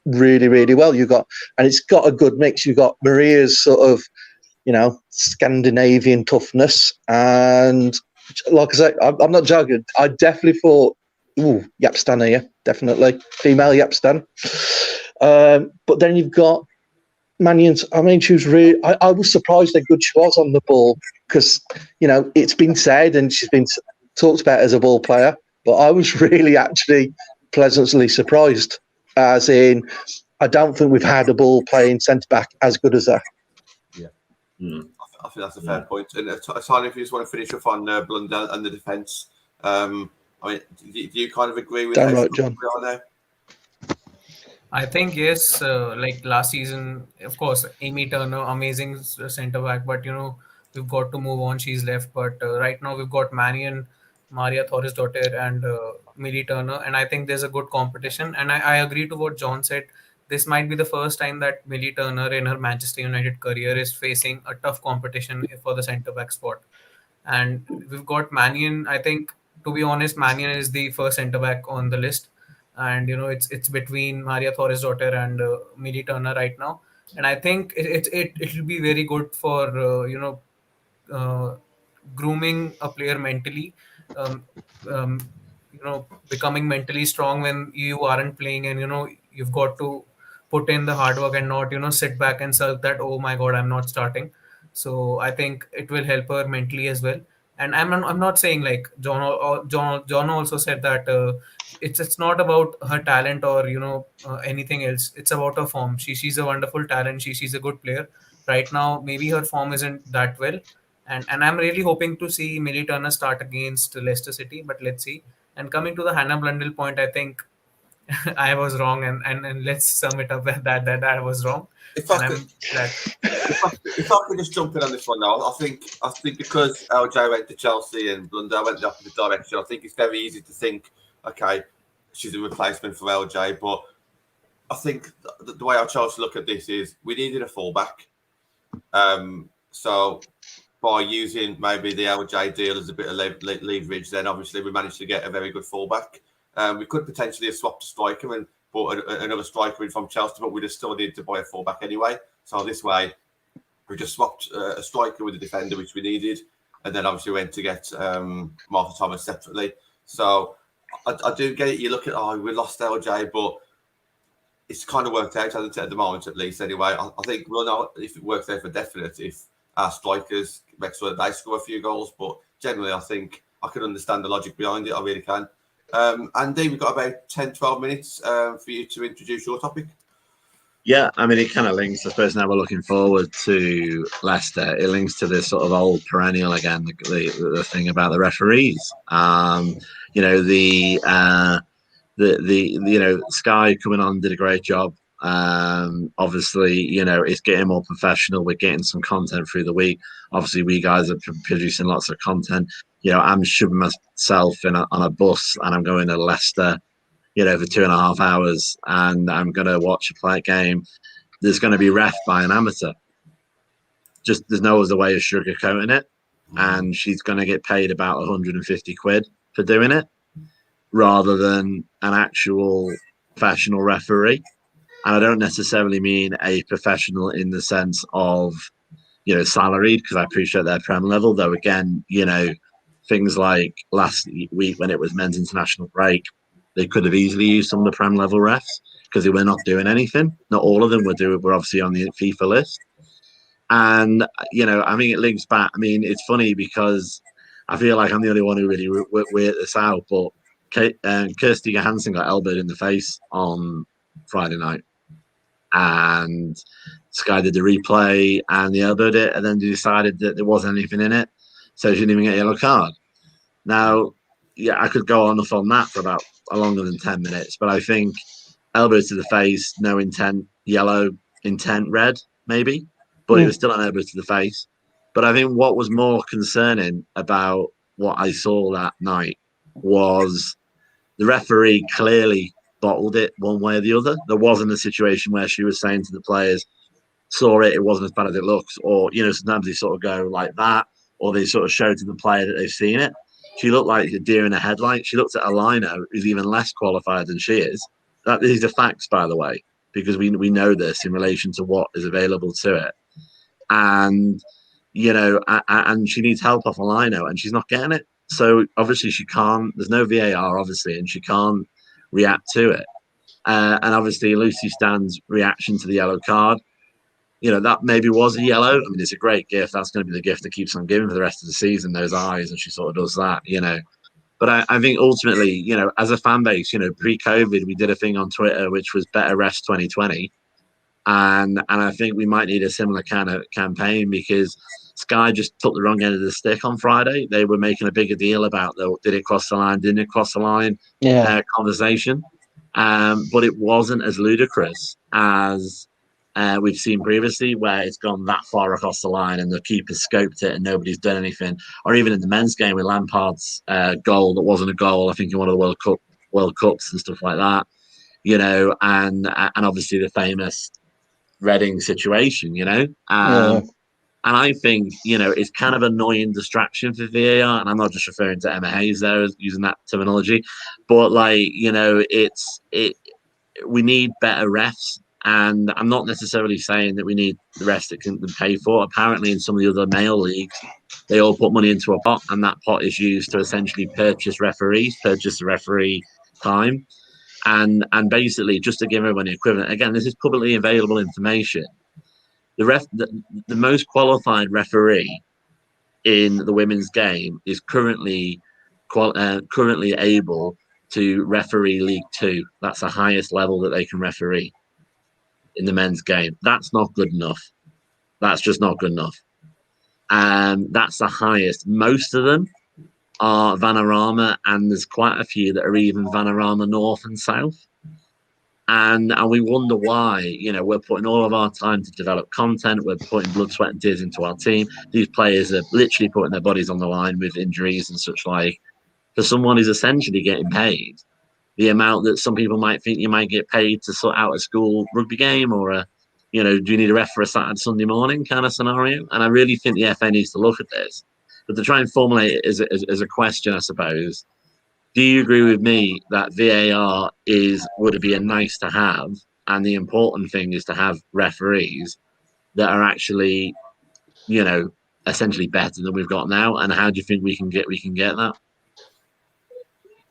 really, really well. And it's got a good mix. You've got Maria's sort of, Scandinavian toughness, and like I say, I'm not joking. I definitely thought, Yapstan here, definitely female Yapstan. But then you've got Mannion's. I mean, she was really. I was surprised how good she was on the ball, because it's been said and she's been talked about as a ball player, but I was really actually pleasantly surprised. As in, I don't think we've had a ball playing centre back as good as her. Yeah. I think that's a fair point. And Tanya, if you just want to finish off on Blundell and the defence, I mean, do you kind of agree with that? Right, John. I think yes. Like last season, of course, Amy Turner, amazing centre back, but we've got to move on. She's left, but right now we've got Marion, Maria Thorisdottir, and Millie Turner, and I think there's a good competition. And I agree to what John said. This might be the first time that Millie Turner in her Manchester United career is facing a tough competition for the centre-back spot. And we've got Mannion. I think, to be honest, Mannion is the first centre-back on the list. And, it's between Maria Thorisdottir and Millie Turner right now. And I think it'll be very good for, grooming a player mentally. Becoming mentally strong when you aren't playing, and you've got to put in the hard work and not sit back and sulk that, oh my god, I'm not starting. So I think it will help her mentally as well. And I'm not saying, like John also said that it's not about her talent or anything else. It's about her form. She's a wonderful talent. She's a good player right now. Maybe her form isn't that well, and I'm really hoping to see Millie Turner start against Leicester City, but let's see. And coming to the Hannah Blundell point, I think I was wrong, and let's sum it up with that I was wrong. If I could just jump in on this one now, I think because LJ went to Chelsea and Blundell went the opposite direction, I think it's very easy to think, okay, she's a replacement for LJ. But I think the way I chose to look at this is we needed a fullback. So by using maybe the LJ deal as a bit of leverage, then obviously we managed to get a very good fullback. We could potentially have swapped a striker and bought another striker in from Chelsea, but we'd have still needed to buy a fullback anyway. So this way, we just swapped a striker with a defender, which we needed, and then obviously went to get Martha Thomas separately. So I do get it. You look at, we lost LJ, but it's kind of worked out at the moment, at least. Anyway, I think we'll know if it works out for definite if our strikers make sure that they score a few goals. But generally, I think I can understand the logic behind it. I really can. Andy, we've got about 10-12 minutes for you to introduce your topic. Yeah, I mean, it kind of links. I suppose now we're looking forward to Leicester. It links to this sort of old perennial again, the thing about the referees. Sky coming on did a great job. Obviously, it's getting more professional. We're getting some content through the week. Obviously, we guys are producing lots of content. I'm shoving myself on a bus and I'm going to Leicester, for 2.5 hours, and I'm going to watch a play game. There's going to be ref by an amateur. Just there's no other way of sugarcoating it. And she's going to get paid about 150 quid for doing it, rather than an actual professional referee. And I don't necessarily mean a professional in the sense of, salaried, because I appreciate their Prem level. Though again, things like last week when it was men's international break, they could have easily used some of the Prem level refs because they were not doing anything. Not all of them were obviously on the FIFA list. And, I think it links back. I mean, it's funny because I feel like I'm the only one who really weird this out, but Kirsty Johansson got elbowed in the face on Friday night. And Sky did the replay and they elbowed it, and then they decided that there wasn't anything in it. So she didn't even get a yellow card. Now, I could go on that for about longer than 10 minutes, but I think elbow to the face, no intent, yellow, intent, red, maybe. But it was still an elbow to the face. But I think what was more concerning about what I saw that night was the referee clearly bottled it one way or the other. There wasn't a situation where she was saying to the players, saw it wasn't as bad as it looks, or sometimes they sort of go like that, or they sort of show to the player that they've seen it. She looked like a deer in a headlight. She looked at a liner who's even less qualified than she is. These are facts, by the way, because we know this in relation to what is available to it. And and she needs help off a lino, and she's not getting it. So obviously she can't. There's no VAR, obviously, and she can't react to it. And obviously Lucy Stan's reaction to the yellow card, that maybe was a yellow. I mean, it's a great gift. That's going to be the gift that keeps on giving for the rest of the season, those eyes, and she sort of does that, But I think ultimately, as a fan base, pre-COVID, we did a thing on Twitter, which was Better Refs 2020. And I think we might need a similar kind of campaign, because Sky just took the wrong end of the stick on Friday. They were making a bigger deal about did it cross the line, didn't it cross the line conversation. But it wasn't as ludicrous as we've seen previously, where it's gone that far across the line and the keeper scoped it and nobody's done anything. Or even in the men's game with Lampard's goal that wasn't a goal, I think in one of the World Cups and stuff like that, and obviously the famous Reading situation, and I think, it's kind of annoying distraction for VAR. And I'm not just referring to Emma Hayes there as using that terminology, but we need better refs. And I'm not necessarily saying that we need the refs that can pay for. Apparently in some of the other male leagues, they all put money into a pot, and that pot is used to essentially purchase the referee time. And basically, just to give everyone the equivalent, again, this is publicly available information. The most qualified referee in the women's game is currently able to referee League 2. That's the highest level that they can referee in the men's game. That's not good enough. That's just not good enough. That's the highest. Most of them are Vanarama, and there's quite a few that are even Vanarama North and South. And we wonder why, we're putting all of our time to develop content. We're putting blood, sweat and tears into our team. These players are literally putting their bodies on the line with injuries and such like, for someone who's essentially getting paid the amount that some people might think you might get paid to sort out a school rugby game or do you need a ref for a Saturday, Sunday morning kind of scenario? And I really think the FA needs to look at this. But to try and formulate it as a question, I suppose, do you agree with me that VAR would be a nice to have, and the important thing is to have referees that are actually, essentially better than we've got now? And how do you think we can get that?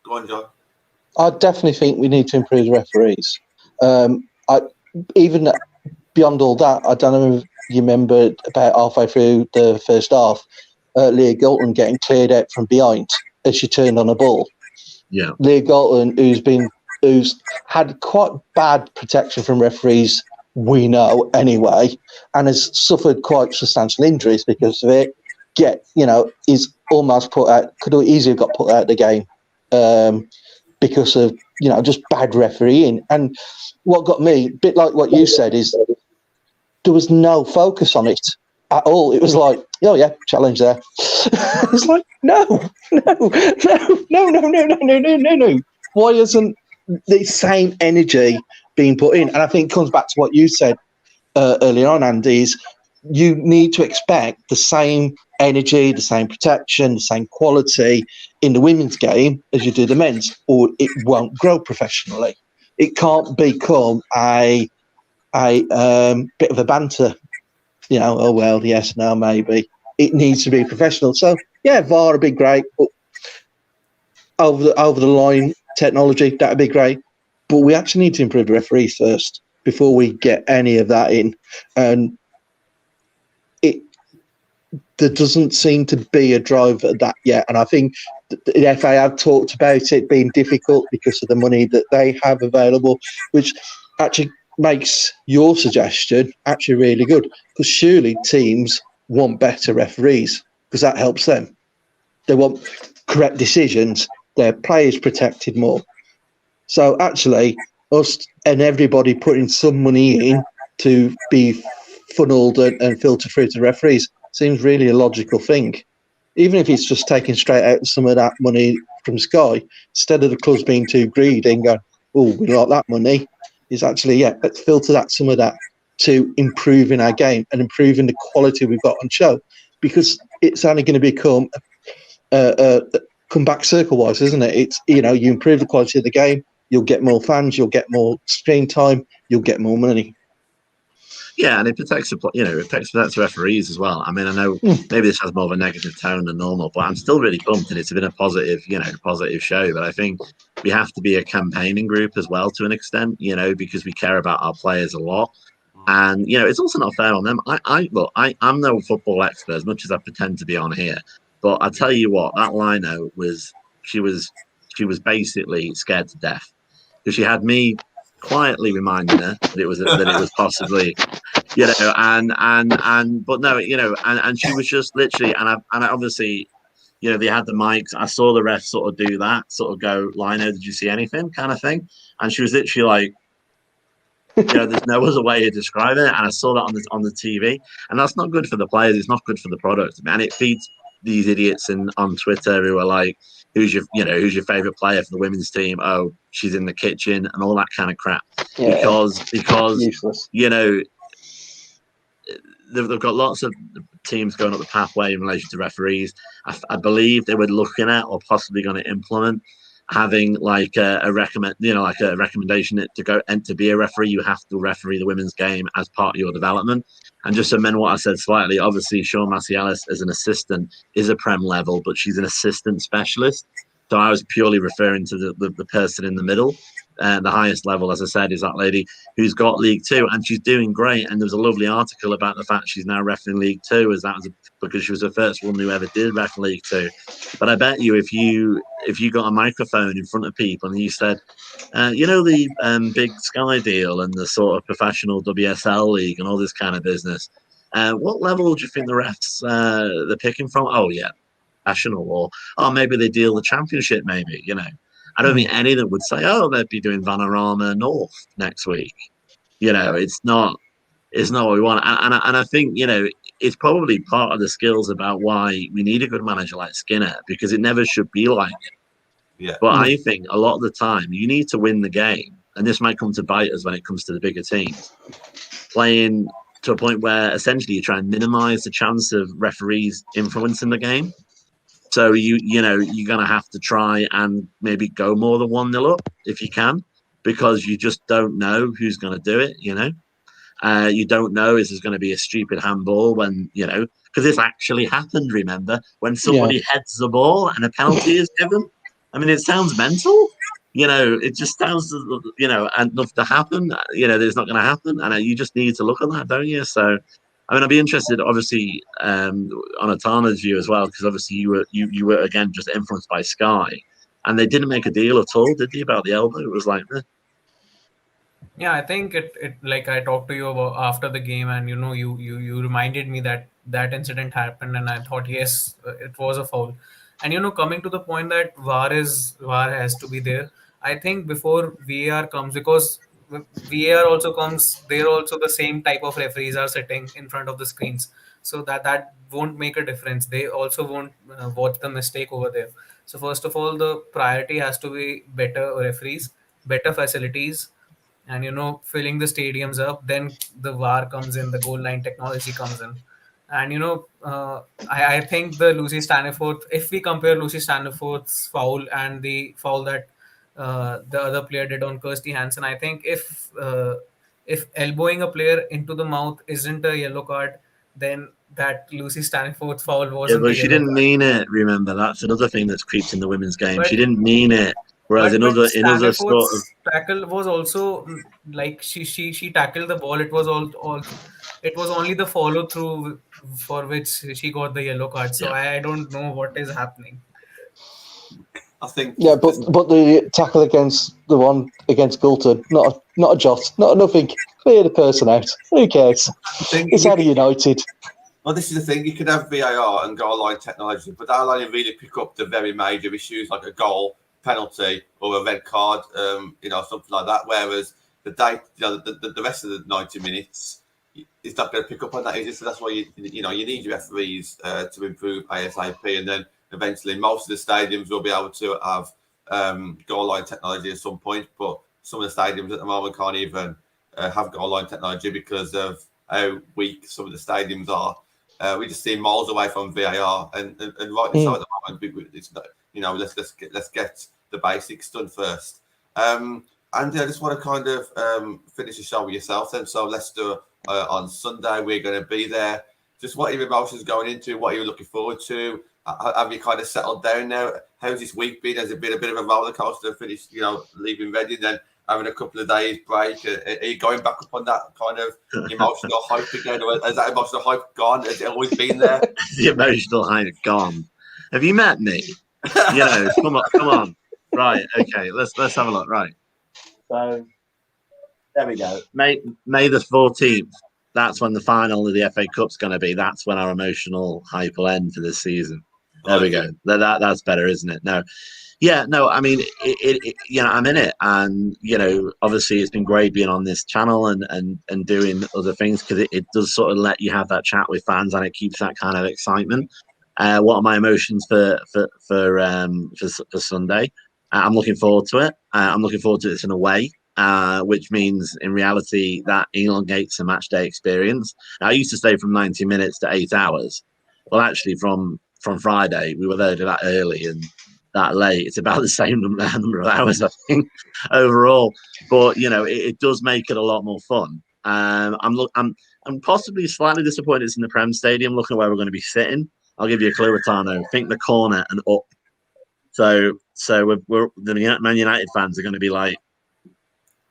Go on, John. I definitely think we need to improve referees. Even beyond all that, I don't know if you remember about halfway through the first half, Leah Galton getting cleared out from behind as she turned on a ball. Yeah, Leah Galton, who's had quite bad protection from referees, we know anyway, and has suffered quite substantial injuries because of it. Is almost could have easily got put out of the game because of just bad refereeing. And what got me, a bit like what you said, is there was no focus on it at all. It was like, oh yeah, challenge there. It's like, no. Why isn't the same energy being put in? And I think it comes back to what you said earlier on, Andy, is you need to expect the same energy, the same protection, the same quality in the women's game as you do the men's, or it won't grow professionally. It can't become a bit of a banter Oh well, yes, now maybe it needs to be professional. So yeah, VAR would be great, but over the line technology that'd be great. But we actually need to improve the referees first before we get any of that in, and there doesn't seem to be a drive at that yet. And I think the FA have talked about it being difficult because of the money that they have available, which actually makes your suggestion actually really good, because surely teams want better referees because that helps them. They want correct decisions, their players protected more. So actually, us and everybody putting some money in to be funneled and filtered through to referees seems really a logical thing. Even if it's just taking straight out some of that money from Sky, instead of the clubs being too greedy and going, oh, we like that money, is actually, let's filter some of that to improving our game and improving the quality we've got on show, because it's only going to become come back circle-wise, isn't it? It's, you improve the quality of the game, you'll get more fans, you'll get more screen time, you'll get more money. Yeah, and it protects the referees as well. I mean, I know maybe this has more of a negative tone than normal, but I'm still really pumped, and it's been a positive show. But I think we have to be a campaigning group as well to an extent, because we care about our players a lot. And it's also not fair on them. I'm no football expert as much as I pretend to be on here, but I tell you what, that lino was she was basically scared to death, because she had me quietly reminding her that it was possibly, but no, and she was just literally, and I obviously, they had the mics. I saw the ref sort of do that, sort of go, Lino, did you see anything, kind of thing, and she was literally like, there's no other way to describe it, and I saw that on the TV, and that's not good for the players. It's not good for the product, and it feeds these idiots on Twitter who are like, who's your favorite player for the women's team? Oh, she's in the kitchen and all that kind of crap. Yeah, because useless. They've got lots of teams going up the pathway in relation to referees. I believe they were looking at or possibly going to implement having like a recommendation to go and to be a referee. You have to referee the women's game as part of your development. And just to amend what I said slightly, obviously Sean Macialis as an assistant is a Prem level, but she's an assistant specialist. So I was purely referring to the person in the middle. The highest level, as I said, is that lady who's got League Two, and she's doing great. And there's a lovely article about the fact she's now reffing League Two, because she was the first one who ever did ref League Two. But I bet you, if you got a microphone in front of people and you said, the big Sky deal and the sort of professional WSL league and all this kind of business, what level do you think the refs they're picking from? Oh yeah, national, or maybe they deal the championship, maybe, I don't think any of them would say, oh, they'd be doing Vanarama North next week. It's not what we want. And I think, it's probably part of the skills about why we need a good manager like Skinner, because it never should be like it. Yeah. But I think a lot of the time you need to win the game. And this might come to bite us when it comes to the bigger teams. Playing to a point where essentially you try and minimize the chance of referees influencing the game. So you're going to have to try and maybe go more than 1-0 up if you can, because you just don't know who's going to do it. You don't know if there's going to be a stupid handball when because this actually happened. Remember when somebody heads the ball and a penalty is given? I mean, it sounds mental. It just sounds enough to happen. There's not going to happen, and you just need to look at that, don't you? So. I mean, I'd be interested, obviously, on Atana's view as well, because obviously you were again just influenced by Sky, and they didn't make a deal at all, did they, about the elbow? It was like, Yeah, I think it like I talked to you about after the game, and you reminded me that incident happened, and I thought yes, it was a foul. And coming to the point that VAR has to be there, I think before VAR comes, because VAR also comes, they're also the same type of referees are sitting in front of the screens, so that won't make a difference. They also won't watch the mistake over there. So first of all, the priority has to be better referees, better facilities, and filling the stadiums up. Then the VAR comes in, the goal line technology comes in. And I think the Lucy Staniforth, if we compare Lucy Staniforth's foul and the foul that the other player did on Kirsty Hansen, I think if elbowing a player into the mouth isn't a yellow card, then that Lucy Stanford foul Yeah, wasn't but a she yellow didn't card. mean it. Remember, that's another thing that's creeped in the women's game. But- She didn't mean it. Whereas in other sort of tackle was also like she tackled the ball. It was all it was only the follow through for which she got the yellow card. So I don't know what is happening. I think. Yeah, but the tackle against the one against Goulton, not a jot, not nothing. Clear the person out. Who cares? It's out of United. Well, this is the thing. You could have VAR and goal line technology, but that'll only really pick up the very major issues like a goal, penalty, or a red card. Something like that. Whereas the rest of the 90 minutes, it's not going to pick up on that, is it? So that's why you need your referees to improve ASAP, and then eventually most of the stadiums will be able to have goal line technology at some point. But some of the stadiums at the moment can't even have goal line technology because of how weak some of the stadiums are. We just seem miles away from VAR, and rightly so at the moment. It's not, let's get the basics done first. And I just want to kind of finish the show with yourself then. So Leicester on Sunday, we're going to be there. Just what are your emotions going into? What are you looking forward to? Have you kind of settled down now? How's this week been? Has it been a bit of a roller coaster? Finished, leaving Reading, then having a couple of days break. Are you going back up on that kind of emotional hype again? Or has that emotional hype gone? Has it always been there? The emotional hype gone. Have you met me? Come on. Right, okay, let's have a look. Right. So there we go. May the 14th. That's when the final of the FA Cup's going to be. That's when our emotional hype will end for this season. There we go. That's better, isn't it? No. Yeah, no, I mean, I'm in it. And, obviously it's been great being on this channel and doing other things because it does sort of let you have that chat with fans and it keeps that kind of excitement. What are my emotions for Sunday? I'm looking forward to it. I'm looking forward to it in a way, which means in reality that elongates the match day experience. Now, I used to stay from 90 minutes to 8 hours. Well, actually, from Friday, we were there that early and that late. It's about the same number of hours, I think, overall. But it does make it a lot more fun. I'm possibly slightly disappointed it's in the Prem Stadium. Looking at where we're going to be sitting, I'll give you a clue, Tano. Think the corner and up. So we're the Man United fans are going to be like a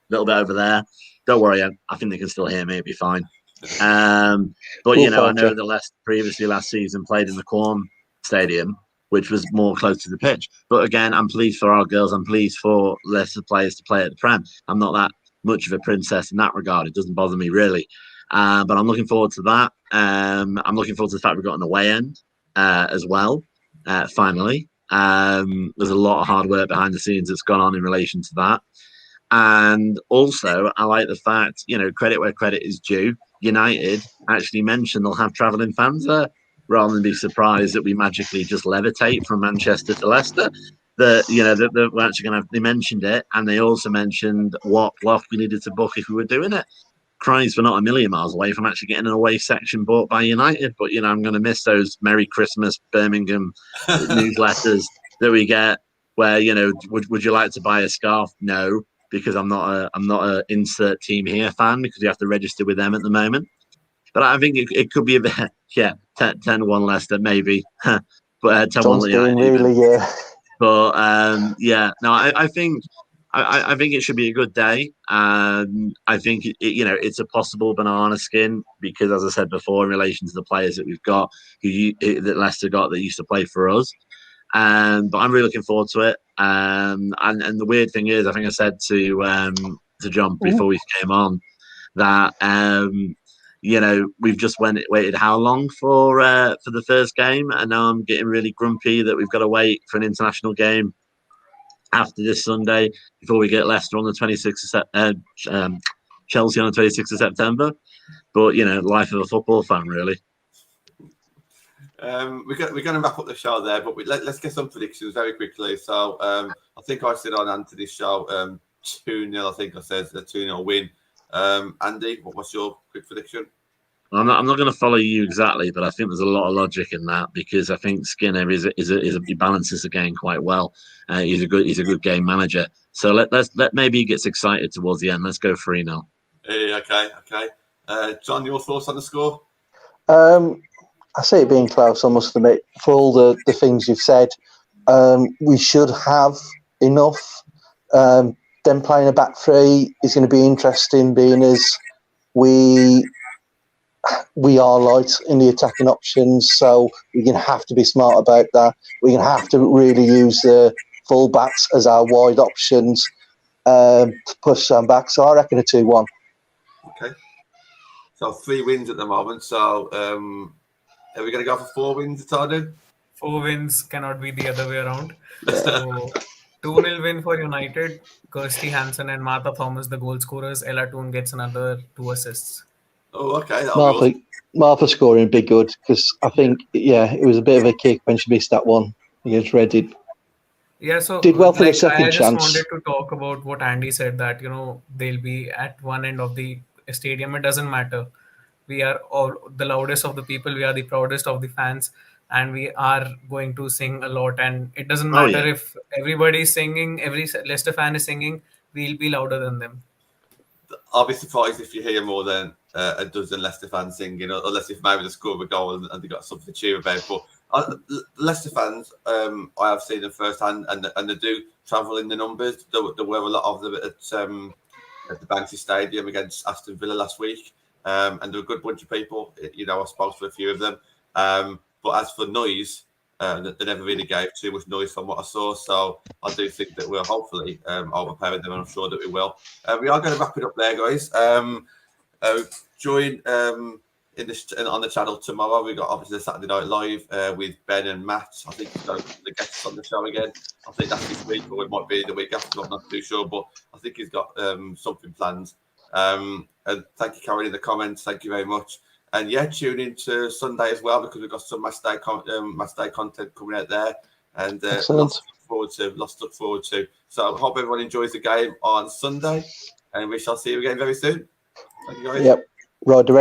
little bit over there. Don't worry, I think they can still hear me. It'll be fine. But I know that previously last season played in the Corn Stadium, which was more close to the pitch. But again, I'm pleased for our girls. I'm pleased for Leicester players to play at the Prem. I'm not that much of a princess in that regard. It doesn't bother me really. But I'm looking forward to that. I'm looking forward to the fact we've got an away end as well. Finally, there's a lot of hard work behind the scenes that's gone on in relation to that. And also, I like the fact, credit where credit is due. United actually mentioned they'll have travelling fans there, rather than be surprised that we magically just levitate from Manchester to Leicester. We're actually going to. They mentioned it, and they also mentioned what block we needed to book if we were doing it. Christ, we're not a million miles away from actually getting an away section bought by United. But I'm going to miss those Merry Christmas Birmingham newsletters that we get. Where would you like to buy a scarf? No, because I'm not a insert team here fan because you have to register with them at the moment. But I think it could be a bit, 10-1 Leicester maybe, but 10-1 United. Really, yeah. But I think it should be a good day. I think it's a possible banana skin because, as I said before, in relation to the players that we've got, that Leicester got that used to play for us. But I'm really looking forward to it. And the weird thing is, I think I said to John before we came on that we've just waited how long for the first game, and now I'm getting really grumpy that we've got to wait for an international game after this Sunday before we get Leicester on the 26th of Chelsea on the 26th of September. But life of a football fan, really. We're going to wrap up the show there, but let's get some predictions very quickly. So I think I said on Anthony's show 2-0. I think I said a 2-0 win. Andy, what's your quick prediction? I'm not going to follow you exactly, but I think there's a lot of logic in that because I think Skinner he balances the game quite well. He's a good game manager. So let maybe he gets excited towards the end. Let's go 3-0. Okay. John, your thoughts on the score? I see it being close, I must admit, for all the things you've said. We should have enough. Them playing a back three is going to be interesting, being as we are light in the attacking options, so we're going to have to be smart about that. We're going to have to really use the full backs as our wide options to push them back. So I reckon a 2-1. Okay. So 3 wins at the moment. So are we going to go for 4 wins, Tadu? 4 wins cannot be the other way around. So 2-0 win for United. Kirsty Hansen and Martha Thomas, the goal scorers. Ella Toon gets another 2 assists. Oh, okay. That'll be awesome. Martha scoring would be good, because I think, it was a bit of a kick when she missed that one against Reading. Yeah, so did well for the second chance. I just wanted to talk about what Andy said, that they'll be at one end of the stadium. It doesn't matter. We are all the loudest of the people. We are the proudest of the fans, and we are going to sing a lot. And it doesn't matter if everybody is singing, every Leicester fan is singing. We'll be louder than them. I'll be surprised if you hear more than a dozen Leicester fans singing, unless if maybe they score a goal and they got something to cheer about. But Leicester fans, I have seen them firsthand, and they do travel in the numbers. There were a lot of them at the Banksy Stadium against Aston Villa last week, and they're a good bunch of people. I spoke to a few of them. But as for noise, they never really gave too much noise from what I saw. So I do think that we'll hopefully overpower them, and I'm sure that we will. We are going to wrap it up there, guys. Join on the channel tomorrow. We've got obviously the Saturday Night Live with Ben and Matt. I think he's got the guests on the show again. I think that's this week, or it might be the week after. I'm not too sure, but I think he's got something planned. And thank you, Karen, in the comments. Thank you very much. And tune in to Sunday as well, because we've got some match day content coming out there, and lots to look forward to. So I hope everyone enjoys the game on Sunday, and we shall see you again very soon. Thank you, guys. Yep. Ride the red